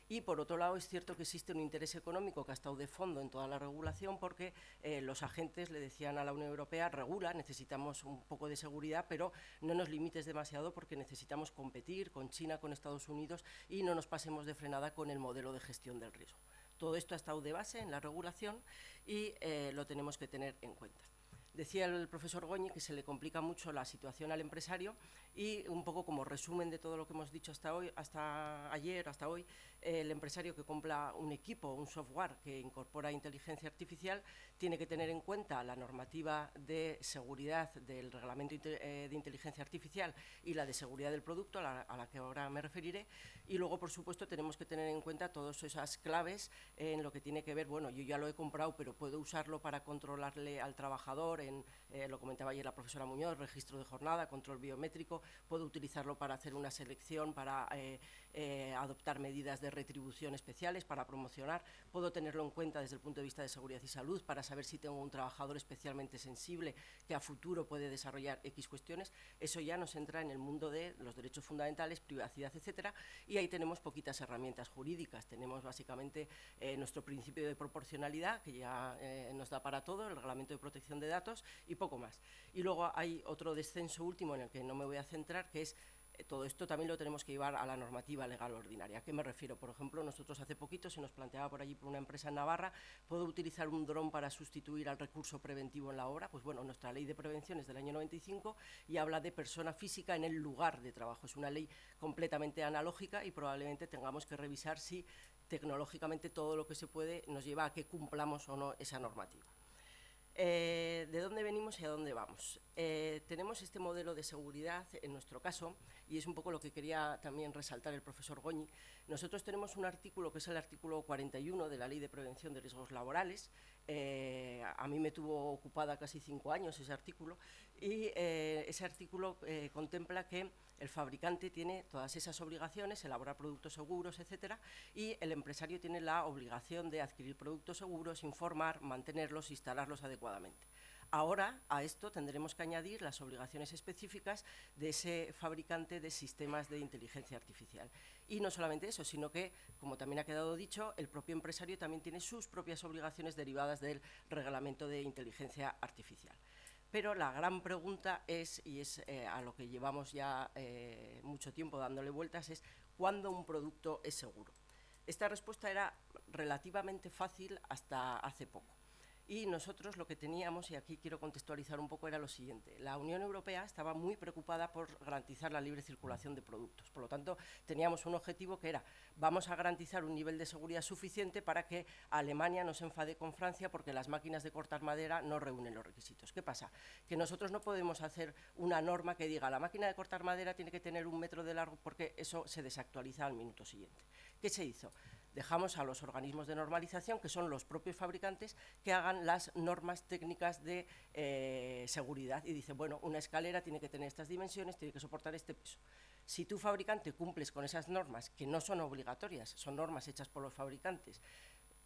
S6: Y por otro lado es cierto que existe un interés económico que ha estado de fondo en toda la regulación porque los agentes le decían a la Unión Europea, regula, necesitamos un poco de seguridad, pero no nos limites demasiado porque necesitamos competir con China, con Estados Unidos y no nos pasemos de frenada con el modelo de gestión del riesgo. Todo esto ha estado de base en la regulación y lo tenemos que tener en cuenta. Decía el profesor Goñi que se le complica mucho la situación al empresario y un poco como resumen de todo lo que hemos dicho hasta hoy, hasta hoy, el empresario que compra un equipo, un software que incorpora inteligencia artificial, tiene que tener en cuenta la normativa de seguridad del reglamento de inteligencia artificial y la de seguridad del producto, a la que ahora me referiré, y luego, por supuesto, tenemos que tener en cuenta todas esas claves en lo que tiene que ver, bueno, yo ya lo he comprado, pero puedo usarlo para controlarle al trabajador, lo comentaba ayer la profesora Muñoz, registro de jornada, control biométrico, puedo utilizarlo para hacer una selección, para adoptar medidas de retribución especiales, para promocionar, puedo tenerlo en cuenta desde el punto de vista de seguridad y salud, para saber si tengo un trabajador especialmente sensible que a futuro puede desarrollar X cuestiones. Eso ya nos entra en el mundo de los derechos fundamentales, privacidad, etcétera, y ahí tenemos poquitas herramientas jurídicas. Tenemos básicamente nuestro principio de proporcionalidad, que ya nos da para todo, el reglamento de protección de datos y poco más. Y luego hay otro descenso último en el que no me voy a centrar, que es todo esto también lo tenemos que llevar a la normativa legal ordinaria. ¿A qué me refiero? Por ejemplo, nosotros hace poquito se nos planteaba por allí por una empresa en Navarra, ¿puedo utilizar un dron para sustituir al recurso preventivo en la obra? Pues bueno, nuestra ley de prevención es del año 95 y habla de persona física en el lugar de trabajo. Es una ley completamente analógica y probablemente tengamos que revisar si tecnológicamente todo lo que se puede nos lleva a que cumplamos o no esa normativa. ¿De dónde venimos y a dónde vamos? Tenemos este modelo de seguridad, en nuestro caso, y es un poco lo que quería también resaltar el profesor Goñi. Nosotros tenemos un artículo que es el artículo 41 de la Ley de Prevención de Riesgos Laborales. A mí me tuvo ocupada casi 5 años ese artículo, y ese artículo contempla que el fabricante tiene todas esas obligaciones, elaborar productos seguros, etcétera, y el empresario tiene la obligación de adquirir productos seguros, informar, mantenerlos, instalarlos adecuadamente. Ahora, a esto tendremos que añadir las obligaciones específicas de ese fabricante de sistemas de inteligencia artificial. Y no solamente eso, sino que, como también ha quedado dicho, el propio empresario también tiene sus propias obligaciones derivadas del reglamento de inteligencia artificial. Pero la gran pregunta es, y es a lo que llevamos ya mucho tiempo dándole vueltas, es ¿cuándo un producto es seguro? Esta respuesta era relativamente fácil hasta hace poco. Y nosotros lo que teníamos, y aquí quiero contextualizar un poco, era lo siguiente. La Unión Europea estaba muy preocupada por garantizar la libre circulación de productos. Por lo tanto, teníamos un objetivo que era, vamos a garantizar un nivel de seguridad suficiente para que Alemania no se enfade con Francia porque las máquinas de cortar madera no reúnen los requisitos. ¿Qué pasa? Que nosotros no podemos hacer una norma que diga la máquina de cortar madera tiene que tener 1 metro de largo porque eso se desactualiza al minuto siguiente. ¿Qué se hizo? Dejamos a los organismos de normalización, que son los propios fabricantes, que hagan las normas técnicas de seguridad. Y dice, bueno, una escalera tiene que tener estas dimensiones, tiene que soportar este peso. Si tú, fabricante, cumples con esas normas, que no son obligatorias, son normas hechas por los fabricantes,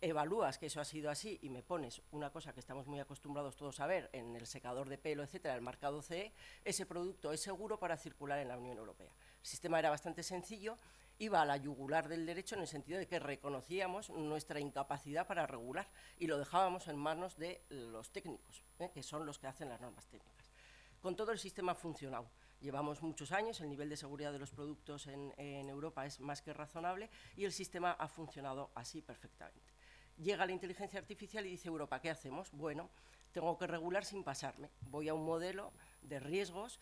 S6: evalúas que eso ha sido así y me pones una cosa que estamos muy acostumbrados todos a ver en el secador de pelo, etcétera, el marcado CE, ese producto es seguro para circular en la Unión Europea. El sistema era bastante sencillo, iba a la yugular del derecho en el sentido de que reconocíamos nuestra incapacidad para regular y lo dejábamos en manos de los técnicos, que son los que hacen las normas técnicas. Con todo, el sistema ha funcionado. Llevamos muchos años, el nivel de seguridad de los productos en Europa es más que razonable y el sistema ha funcionado así perfectamente. Llega la inteligencia artificial y dice Europa, ¿qué hacemos? Bueno, tengo que regular sin pasarme. Voy a un modelo de riesgos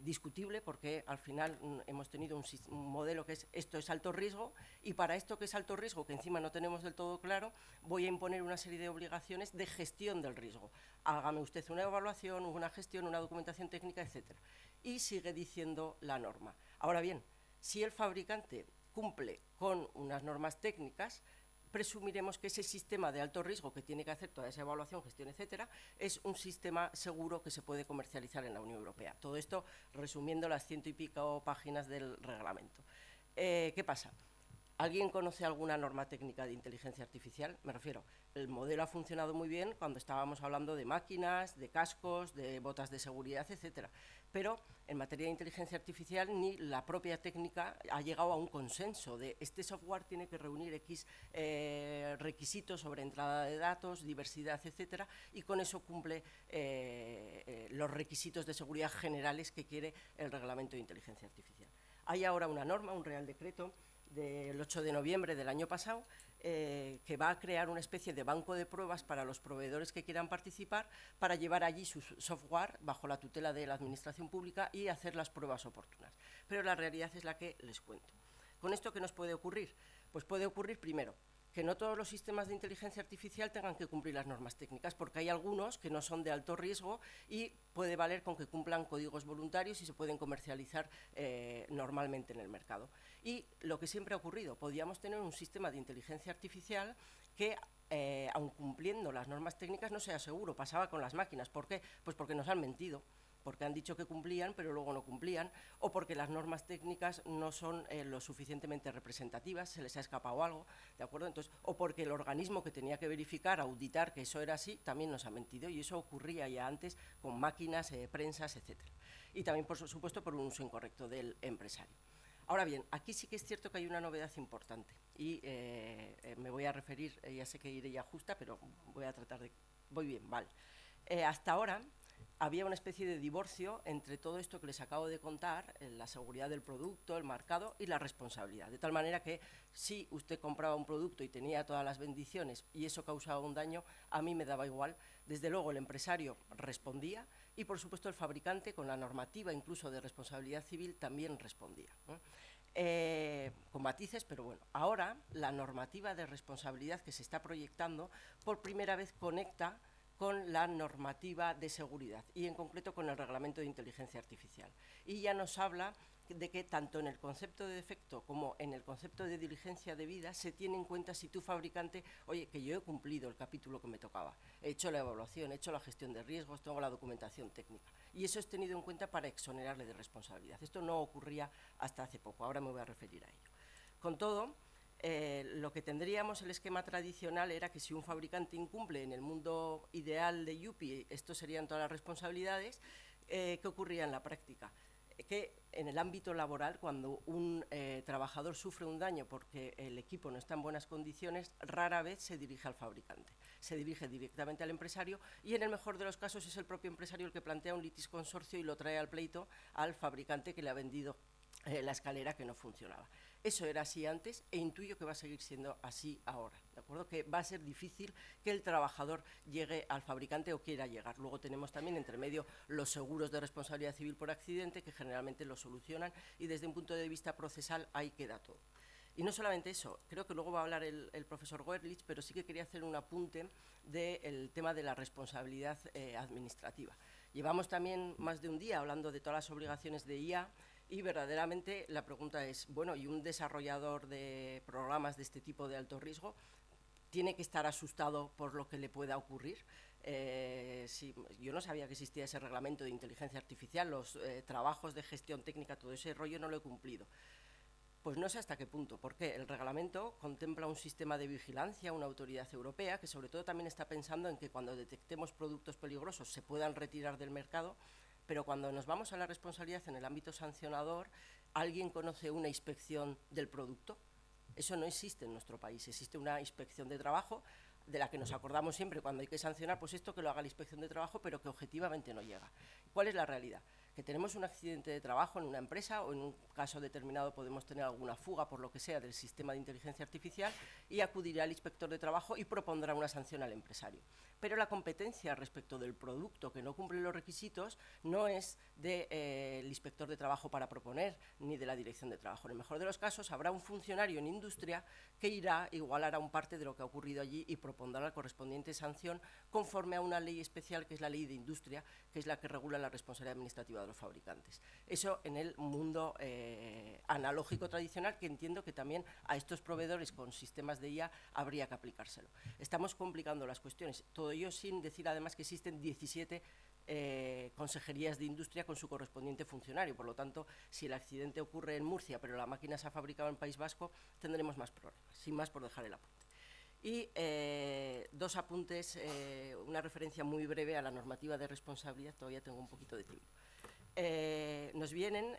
S6: discutible porque al final hemos tenido un modelo que es esto es alto riesgo y para esto que es alto riesgo, que encima no tenemos del todo claro, voy a imponer una serie de obligaciones de gestión del riesgo. Hágame usted una evaluación, una gestión, una documentación técnica, etcétera. Y sigue diciendo la norma. Ahora bien, si el fabricante cumple con unas normas técnicas, presumiremos que ese sistema de alto riesgo que tiene que hacer toda esa evaluación, gestión, etcétera, es un sistema seguro que se puede comercializar en la Unión Europea. Todo esto resumiendo las 100 y pico páginas del reglamento. ¿Qué pasa? ¿Alguien conoce alguna norma técnica de inteligencia artificial? Me refiero, el modelo ha funcionado muy bien cuando estábamos hablando de máquinas, de cascos, de botas de seguridad, etcétera. Pero en materia de inteligencia artificial ni la propia técnica ha llegado a un consenso de este software tiene que reunir X requisitos sobre entrada de datos, diversidad, etcétera, y con eso cumple los requisitos de seguridad generales que quiere el reglamento de inteligencia artificial. Hay ahora una norma, un real decreto, del 8 de noviembre del año pasado, que va a crear una especie de banco de pruebas para los proveedores que quieran participar para llevar allí su software bajo la tutela de la administración pública y hacer las pruebas oportunas. Pero la realidad es la que les cuento. ¿Con esto qué nos puede ocurrir? Pues puede ocurrir, primero, que no todos los sistemas de inteligencia artificial tengan que cumplir las normas técnicas, porque hay algunos que no son de alto riesgo y puede valer con que cumplan códigos voluntarios y se pueden comercializar normalmente en el mercado. Y lo que siempre ha ocurrido, podíamos tener un sistema de inteligencia artificial que, aun cumpliendo las normas técnicas, no sea seguro. Pasaba con las máquinas. ¿Por qué? Pues porque nos han mentido. porque han dicho que cumplían, pero luego no cumplían, o porque las normas técnicas no son lo suficientemente representativas, se les ha escapado algo, ¿de acuerdo? Entonces, o porque el organismo que tenía que verificar, auditar que eso era así, también nos ha mentido, y eso ocurría ya antes con máquinas, prensas, etcétera. Y también, por supuesto, por un uso incorrecto del empresario. Ahora bien, aquí sí que es cierto que hay una novedad importante, y me voy a referir, ya sé que iré ya justa, pero voy a tratar de... Voy bien, vale. Hasta ahora había una especie de divorcio entre todo esto que les acabo de contar, la seguridad del producto, el marcado y la responsabilidad. De tal manera que si usted compraba un producto y tenía todas las bendiciones y eso causaba un daño, a mí me daba igual. Desde luego el empresario respondía y, por supuesto, el fabricante, con la normativa incluso de responsabilidad civil, también respondía, ¿no? Con matices, pero bueno, ahora la normativa de responsabilidad que se está proyectando por primera vez conecta con la normativa de seguridad y en concreto con el reglamento de inteligencia artificial. Y ya nos habla de que tanto en el concepto de defecto como en el concepto de diligencia debida se tiene en cuenta si tu fabricante, oye, que yo he cumplido el capítulo que me tocaba, he hecho la evaluación, he hecho la gestión de riesgos, tengo la documentación técnica. Y eso es tenido en cuenta para exonerarle de responsabilidad. Esto no ocurría hasta hace poco, ahora me voy a referir a ello. Con todo, lo que tendríamos, el esquema tradicional era que si un fabricante incumple en el mundo ideal de IUPI, esto serían todas las responsabilidades. ¿Qué ocurría en la práctica? Que en el ámbito laboral, cuando un trabajador sufre un daño porque el equipo no está en buenas condiciones, rara vez se dirige al fabricante, se dirige directamente al empresario y en el mejor de los casos es el propio empresario el que plantea un litis consorcio y lo trae al pleito al fabricante que le ha vendido la escalera que no funcionaba. Eso era así antes e intuyo que va a seguir siendo así ahora, ¿de acuerdo? Que va a ser difícil que el trabajador llegue al fabricante o quiera llegar. Luego tenemos también entre medio los seguros de responsabilidad civil por accidente que generalmente lo solucionan y desde un punto de vista procesal ahí queda todo. Y no solamente eso, creo que luego va a hablar el profesor Goerlich, pero sí que quería hacer un apunte del tema de la responsabilidad administrativa. Llevamos también más de un día hablando de todas las obligaciones de IA. Y verdaderamente la pregunta es, bueno, ¿y un desarrollador de programas de este tipo de alto riesgo tiene que estar asustado por lo que le pueda ocurrir? Yo no sabía que existía ese reglamento de inteligencia artificial, los trabajos de gestión técnica, todo ese rollo no lo he cumplido. Pues no sé hasta qué punto, porque el reglamento contempla un sistema de vigilancia, una autoridad europea, que sobre todo también está pensando en que cuando detectemos productos peligrosos se puedan retirar del mercado. Pero cuando nos vamos a la responsabilidad en el ámbito sancionador, ¿alguien conoce una inspección del producto? Eso no existe en nuestro país. Existe una inspección de trabajo de la que nos acordamos siempre cuando hay que sancionar, pues esto que lo haga la inspección de trabajo, pero que objetivamente no llega. ¿Cuál es la realidad? Que tenemos un accidente de trabajo en una empresa o en un caso determinado podemos tener alguna fuga por lo que sea del sistema de inteligencia artificial y acudirá al inspector de trabajo y propondrá una sanción al empresario. Pero la competencia respecto del producto que no cumple los requisitos no es del inspector de trabajo para proponer ni de la dirección de trabajo. En el mejor de los casos habrá un funcionario en industria que irá, igualará un parte de lo que ha ocurrido allí y propondrá la correspondiente sanción conforme a una ley especial que es la ley de industria, que es la que regula la responsabilidad administrativa de los fabricantes. Eso en el mundo analógico tradicional, que entiendo que también a estos proveedores con sistemas de IA habría que aplicárselo. Estamos complicando las cuestiones, todo ello sin decir además que existen 17 consejerías de industria con su correspondiente funcionario. Por lo tanto, si el accidente ocurre en Murcia, pero la máquina se ha fabricado en País Vasco, tendremos más problemas. Sin más, por dejar el apunte. Y dos apuntes, una referencia muy breve a la normativa de responsabilidad, todavía tengo un poquito de tiempo. Nos vienen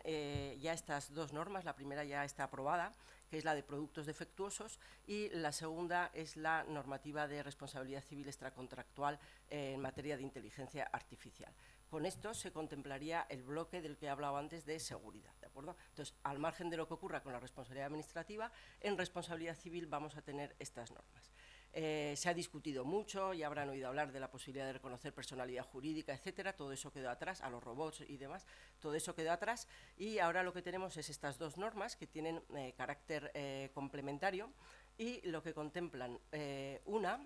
S6: ya estas dos normas, la primera ya está aprobada, que es la de productos defectuosos, y la segunda es la normativa de responsabilidad civil extracontractual en materia de inteligencia artificial. Con esto se contemplaría el bloque del que he hablado antes de seguridad, ¿de acuerdo? Entonces, al margen de lo que ocurra con la responsabilidad administrativa, en responsabilidad civil vamos a tener estas normas. Se ha discutido mucho y habrán oído hablar de la posibilidad de reconocer personalidad jurídica, etcétera. Todo eso quedó atrás, a los robots y demás, todo eso quedó atrás y ahora lo que tenemos es estas dos normas que tienen carácter complementario y lo que contemplan la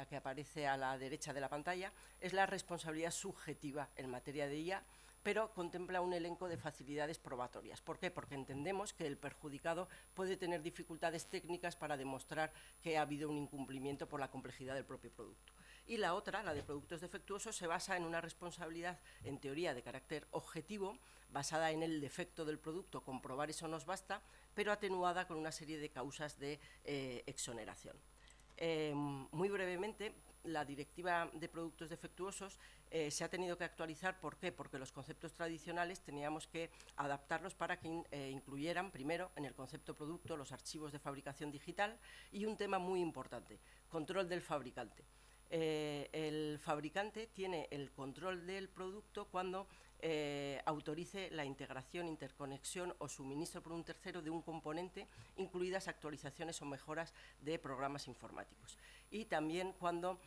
S6: que aparece a la derecha de la pantalla, es la responsabilidad subjetiva en materia de IA, pero contempla un elenco de facilidades probatorias. ¿Por qué? Porque entendemos que el perjudicado puede tener dificultades técnicas para demostrar que ha habido un incumplimiento por la complejidad del propio producto. y la otra, la de productos defectuosos, se basa en una responsabilidad, en teoría, de carácter objetivo, basada en el defecto del producto, comprobar eso nos basta, pero atenuada con una serie de causas de exoneración. Muy brevemente, la Directiva de Productos Defectuosos se ha tenido que actualizar. ¿Por qué? Porque los conceptos tradicionales teníamos que adaptarlos para que incluyeran, primero, en el concepto producto, los archivos de fabricación digital y un tema muy importante, control del fabricante. El fabricante tiene el control del producto cuando autorice la integración, interconexión o suministro por un tercero de un componente, incluidas actualizaciones o mejoras de programas informáticos. Y también cuando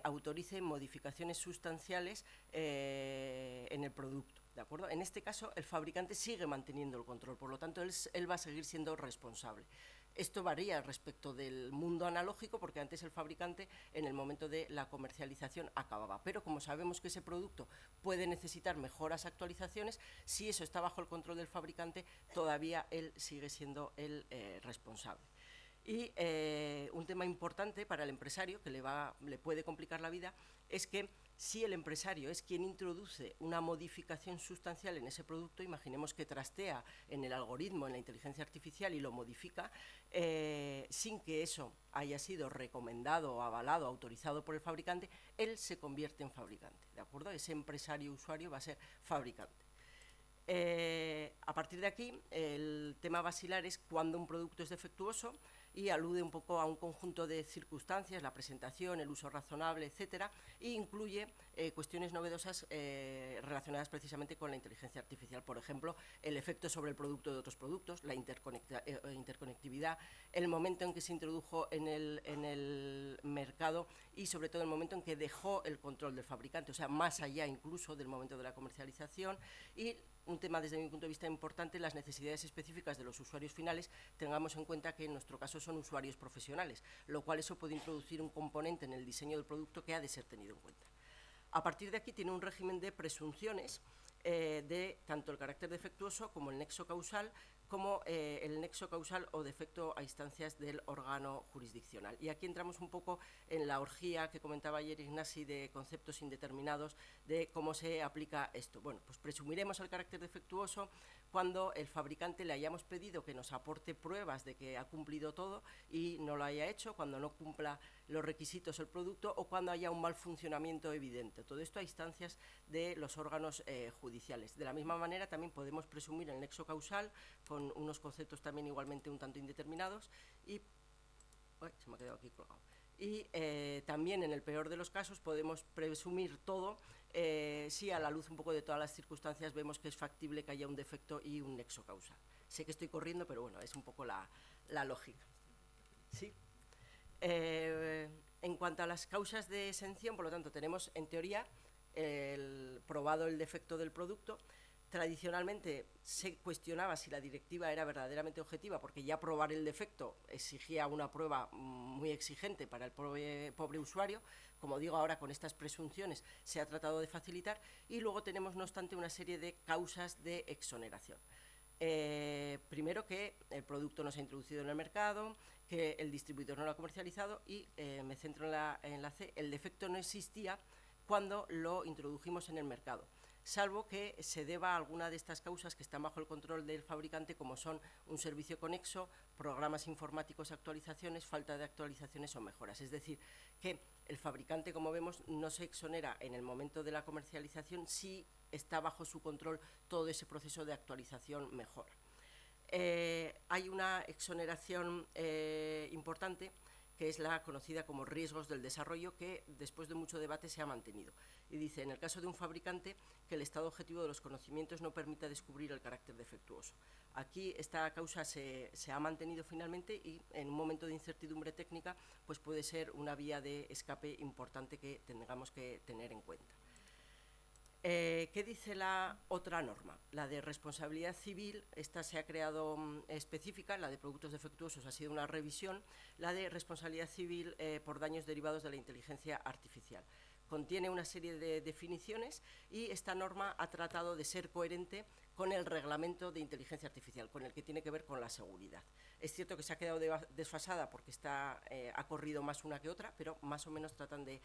S6: autorice modificaciones sustanciales en el producto. ¿De acuerdo? En este caso, el fabricante sigue manteniendo el control, por lo tanto, él va a seguir siendo responsable. Esto varía respecto del mundo analógico, porque antes el fabricante, en el momento de la comercialización, acababa. Pero como sabemos que ese producto puede necesitar mejoras, actualizaciones, si eso está bajo el control del fabricante, todavía él sigue siendo el responsable. Y un tema importante para el empresario, que le puede complicar la vida, es que si el empresario es quien introduce una modificación sustancial en ese producto, imaginemos que trastea en el algoritmo, en la inteligencia artificial y lo modifica, sin que eso haya sido recomendado, avalado, autorizado por el fabricante, él se convierte en fabricante, ¿de acuerdo? Ese empresario usuario va a ser fabricante. A partir de aquí, el tema basilar es cuando un producto es defectuoso, y alude un poco a un conjunto de circunstancias, la presentación, el uso razonable, etcétera, e incluye cuestiones novedosas relacionadas precisamente con la inteligencia artificial. Por ejemplo, el efecto sobre el producto de otros productos, la interconectividad, el momento en que se introdujo en el mercado y, sobre todo, el momento en que dejó el control del fabricante, o sea, más allá incluso del momento de la comercialización. Y un tema, desde mi punto de vista, importante, las necesidades específicas de los usuarios finales. Tengamos en cuenta que en nuestro caso son usuarios profesionales, lo cual eso puede introducir un componente en el diseño del producto que ha de ser tenido en cuenta. A partir de aquí tiene un régimen de presunciones de tanto el carácter defectuoso como el nexo causal, como el nexo causal o defecto a instancias del órgano jurisdiccional. Y aquí entramos un poco en la orgía que comentaba ayer Ignasi de conceptos indeterminados, de cómo se aplica esto. Bueno, pues presumiremos el carácter defectuoso cuando el fabricante le hayamos pedido que nos aporte pruebas de que ha cumplido todo y no lo haya hecho, cuando no cumpla los requisitos el producto o cuando haya un mal funcionamiento evidente. Todo esto a instancias de los órganos judiciales. De la misma manera también podemos presumir el nexo causal con unos conceptos también igualmente un tanto indeterminados y se me ha quedado aquí colgado. Y también en el peor de los casos podemos presumir todo si a la luz un poco de todas las circunstancias vemos que es factible que haya un defecto y un nexo causal. Sé que estoy corriendo, pero bueno, es un poco la lógica. ¿Sí? En cuanto a las causas de exención, por lo tanto, tenemos en teoría probado el defecto del producto. Tradicionalmente se cuestionaba si la directiva era verdaderamente objetiva, porque ya probar el defecto exigía una prueba muy exigente para el pobre usuario. Como digo, ahora con estas presunciones se ha tratado de facilitar, y luego tenemos, no obstante, una serie de causas de exoneración. Primero, que el producto no se ha introducido en el mercado, que el distribuidor no lo ha comercializado, y me centro en la C, el defecto no existía cuando lo introdujimos en el mercado, salvo que se deba a alguna de estas causas que están bajo el control del fabricante, como son un servicio conexo, programas informáticos, actualizaciones, falta de actualizaciones o mejoras. Es decir, que el fabricante, como vemos, no se exonera en el momento de la comercialización si está bajo su control todo ese proceso de actualización mejora. Hay una exoneración importante, que es la conocida como riesgos del desarrollo, que después de mucho debate se ha mantenido. Y dice, en el caso de un fabricante, que el estado objetivo de los conocimientos no permita descubrir el carácter defectuoso. Aquí esta causa se ha mantenido finalmente, y en un momento de incertidumbre técnica pues puede ser una vía de escape importante que tengamos que tener en cuenta. ¿Qué dice la otra norma? La de responsabilidad civil. Esta se ha creado específica, la de productos defectuosos ha sido una revisión. La de responsabilidad civil por daños derivados de la inteligencia artificial. Contiene una serie de definiciones, y esta norma ha tratado de ser coherente con el reglamento de inteligencia artificial, con el que tiene que ver con la seguridad. Es cierto que se ha quedado desfasada porque ha corrido más una que otra, pero más o menos tratan de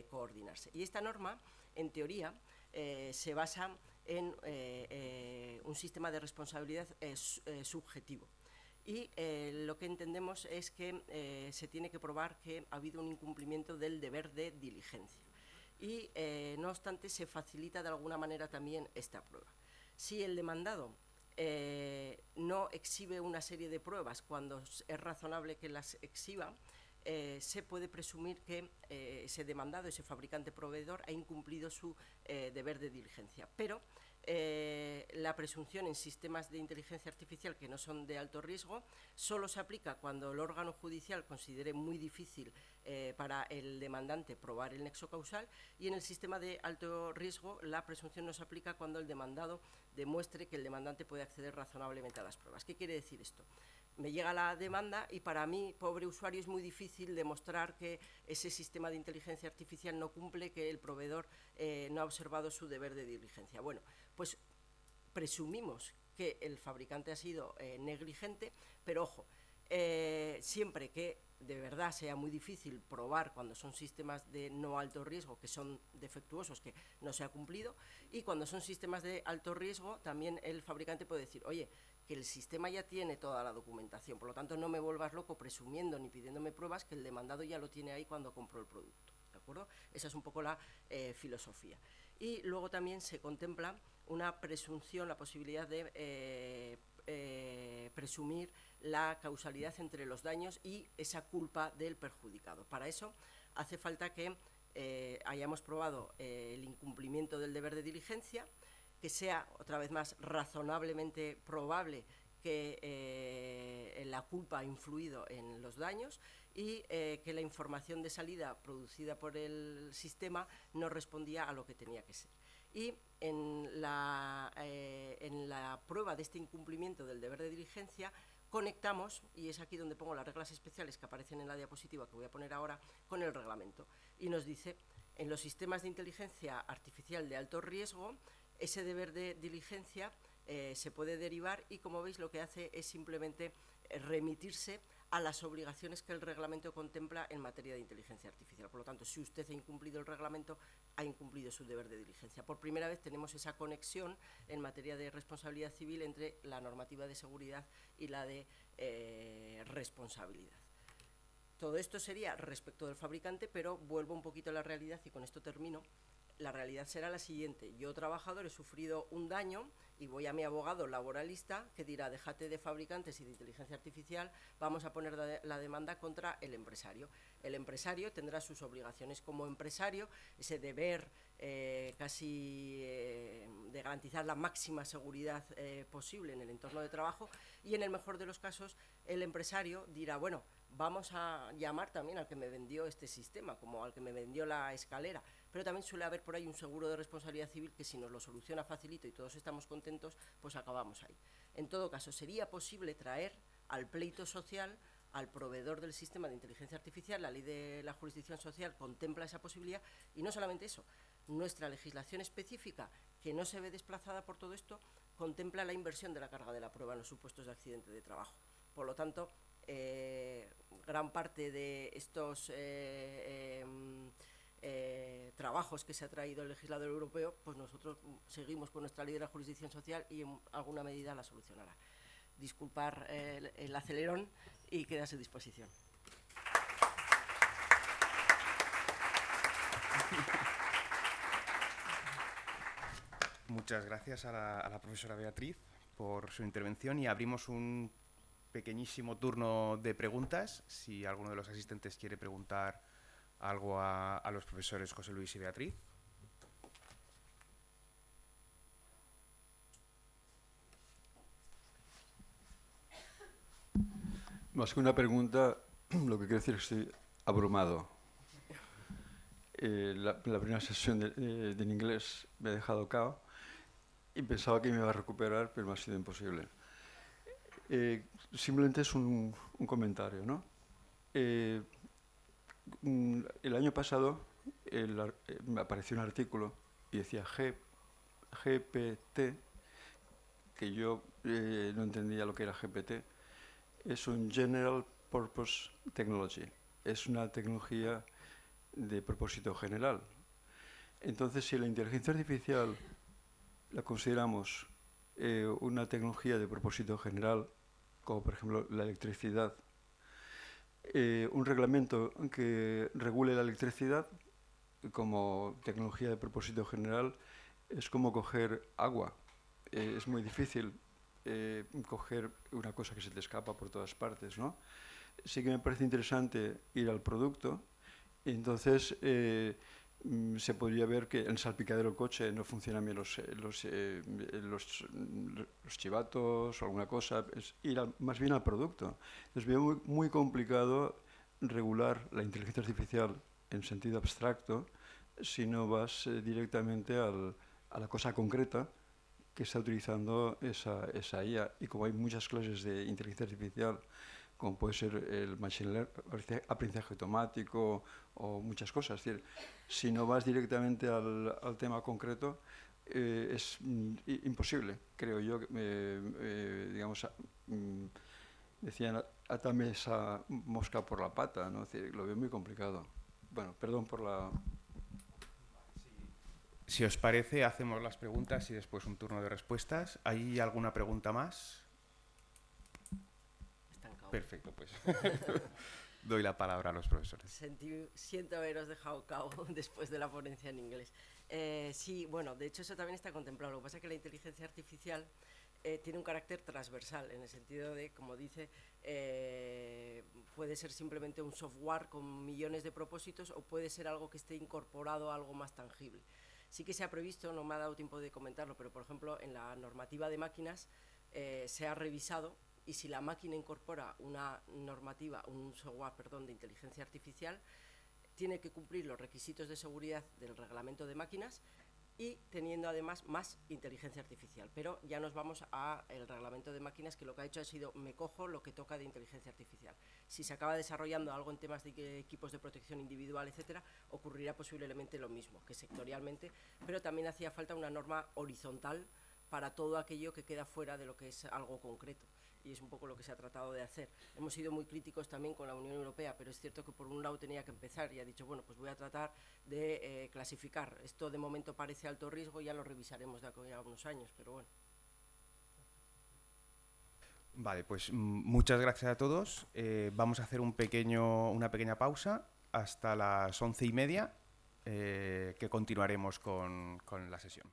S6: coordinarse. Y esta norma, en teoría, se basa en un sistema de responsabilidad subjetivo. Y lo que entendemos es que se tiene que probar que ha habido un incumplimiento del deber de diligencia. Y, no obstante, se facilita de alguna manera también esta prueba. Si el demandado no exhibe una serie de pruebas cuando es razonable que las exhiba, se puede presumir que ese demandado, ese fabricante proveedor, ha incumplido su deber de diligencia. Pero la presunción en sistemas de inteligencia artificial que no son de alto riesgo solo se aplica cuando el órgano judicial considere muy difícil para el demandante probar el nexo causal, y en el sistema de alto riesgo la presunción no se aplica cuando el demandado demuestre que el demandante puede acceder razonablemente a las pruebas. ¿Qué quiere decir esto? Me llega la demanda y para mí, pobre usuario, es muy difícil demostrar que ese sistema de inteligencia artificial no cumple, que el proveedor no ha observado su deber de diligencia. Bueno, pues presumimos que el fabricante ha sido negligente, pero ojo, siempre que de verdad sea muy difícil probar cuando son sistemas de no alto riesgo, que son defectuosos, que no se ha cumplido, y cuando son sistemas de alto riesgo, también el fabricante puede decir, oye, que el sistema ya tiene toda la documentación, por lo tanto no me vuelvas loco presumiendo ni pidiéndome pruebas, que el demandado ya lo tiene ahí cuando compró el producto, ¿de acuerdo? Esa es un poco la filosofía. Y luego también se contempla una presunción, la posibilidad de presumir la causalidad entre los daños y esa culpa del perjudicado. Para eso hace falta que hayamos probado el incumplimiento del deber de diligencia, que sea, otra vez más, razonablemente probable que la culpa ha influido en los daños y que la información de salida producida por el sistema no respondía a lo que tenía que ser. Y en la prueba de este incumplimiento del deber de diligencia conectamos, y es aquí donde pongo las reglas especiales que aparecen en la diapositiva que voy a poner ahora, con el reglamento. Y nos dice, en los sistemas de inteligencia artificial de alto riesgo, ese deber de diligencia se puede derivar y, como veis, lo que hace es simplemente remitirse a las obligaciones que el reglamento contempla en materia de inteligencia artificial. Por lo tanto, si usted ha incumplido el reglamento, ha incumplido su deber de diligencia. Por primera vez tenemos esa conexión en materia de responsabilidad civil entre la normativa de seguridad y la de responsabilidad. Todo esto sería respecto del fabricante, pero vuelvo un poquito a la realidad y con esto termino. La realidad será la siguiente: yo, trabajador, he sufrido un daño y voy a mi abogado laboralista que dirá, déjate de fabricantes y de inteligencia artificial, vamos a poner la demanda contra el empresario. El empresario tendrá sus obligaciones como empresario, ese deber casi de garantizar la máxima seguridad posible en el entorno de trabajo, y en el mejor de los casos el empresario dirá, bueno, vamos a llamar también al que me vendió este sistema, como al que me vendió la escalera, pero también suele haber por ahí un seguro de responsabilidad civil que, si nos lo soluciona facilito y todos estamos contentos, pues acabamos ahí. En todo caso, sería posible traer al pleito social al proveedor del sistema de inteligencia artificial. La ley de la jurisdicción social contempla esa posibilidad, y no solamente eso, nuestra legislación específica, que no se ve desplazada por todo esto, contempla la inversión de la carga de la prueba en los supuestos de accidente de trabajo. Por lo tanto, gran parte de estos trabajos que se ha traído el legislador europeo, pues nosotros seguimos con nuestra ley de la jurisdicción social y en alguna medida la solucionará. Disculpar el acelerón y queda a su disposición.
S4: Muchas gracias a la profesora Beatriz por su intervención, y abrimos un pequeñísimo turno de preguntas. Si alguno de los asistentes quiere preguntar algo a los profesores José Luis y Beatriz.
S7: Más que una pregunta, lo que quiero decir es que estoy abrumado. La primera sesión en inglés me ha dejado cao y pensaba que me iba a recuperar, pero me ha sido imposible. Simplemente es un comentario, ¿no? El año pasado me apareció un artículo y decía GPT que yo no entendía lo que era GPT, es un General Purpose Technology. Es una tecnología de propósito general. Entonces, si la inteligencia artificial la consideramos una tecnología de propósito general, como por ejemplo la electricidad, un reglamento que regule la electricidad como tecnología de propósito general es como coger agua. Es muy difícil coger una cosa que se te escapa por todas partes, ¿no? Sí que me parece interesante ir al producto, y entonces se podría ver que en el salpicadero del coche no funcionan bien los chivatos o alguna cosa, es ir más bien al producto. Es muy, muy complicado regular la inteligencia artificial en sentido abstracto si no vas directamente a la cosa concreta que está utilizando esa IA. Y como hay muchas clases de inteligencia artificial, como puede ser el machine learning, aprendizaje automático o muchas cosas. Es decir, si no vas directamente al tema concreto, es imposible, creo yo. Digamos, decían, atame esa mosca por la pata, ¿no? Es decir, lo veo muy complicado. Bueno, perdón por la...
S4: Si os parece, hacemos las preguntas y después un turno de respuestas. ¿Hay alguna pregunta más? Perfecto, pues doy la palabra a los profesores.
S6: Siento haberos dejado cao después de la ponencia en inglés. Sí, bueno, de hecho eso también está contemplado. Lo que pasa es que la inteligencia artificial tiene un carácter transversal, en el sentido de, como dice, puede ser simplemente un software con millones de propósitos o puede ser algo que esté incorporado a algo más tangible. Sí que se ha previsto, no me ha dado tiempo de comentarlo, pero por ejemplo en la normativa de máquinas se ha revisado, y si la máquina incorpora una normativa, un software, perdón, de inteligencia artificial, tiene que cumplir los requisitos de seguridad del reglamento de máquinas y teniendo además más inteligencia artificial. Pero ya nos vamos al reglamento de máquinas, que lo que ha hecho ha sido, me cojo lo que toca de inteligencia artificial. Si se acaba desarrollando algo en temas de equipos de protección individual, etcétera, ocurrirá posiblemente lo mismo, que sectorialmente, pero también hacía falta una norma horizontal para todo aquello que queda fuera de lo que es algo concreto. Y es un poco lo que se ha tratado de hacer. Hemos sido muy críticos también con la Unión Europea, pero es cierto que por un lado tenía que empezar y ha dicho, bueno, pues voy a tratar de clasificar. Esto de momento parece alto riesgo, ya lo revisaremos de aquí a unos años, pero bueno.
S4: Vale, pues muchas gracias a todos. Vamos a hacer una pequeña pausa hasta las 11:30, que continuaremos con la sesión.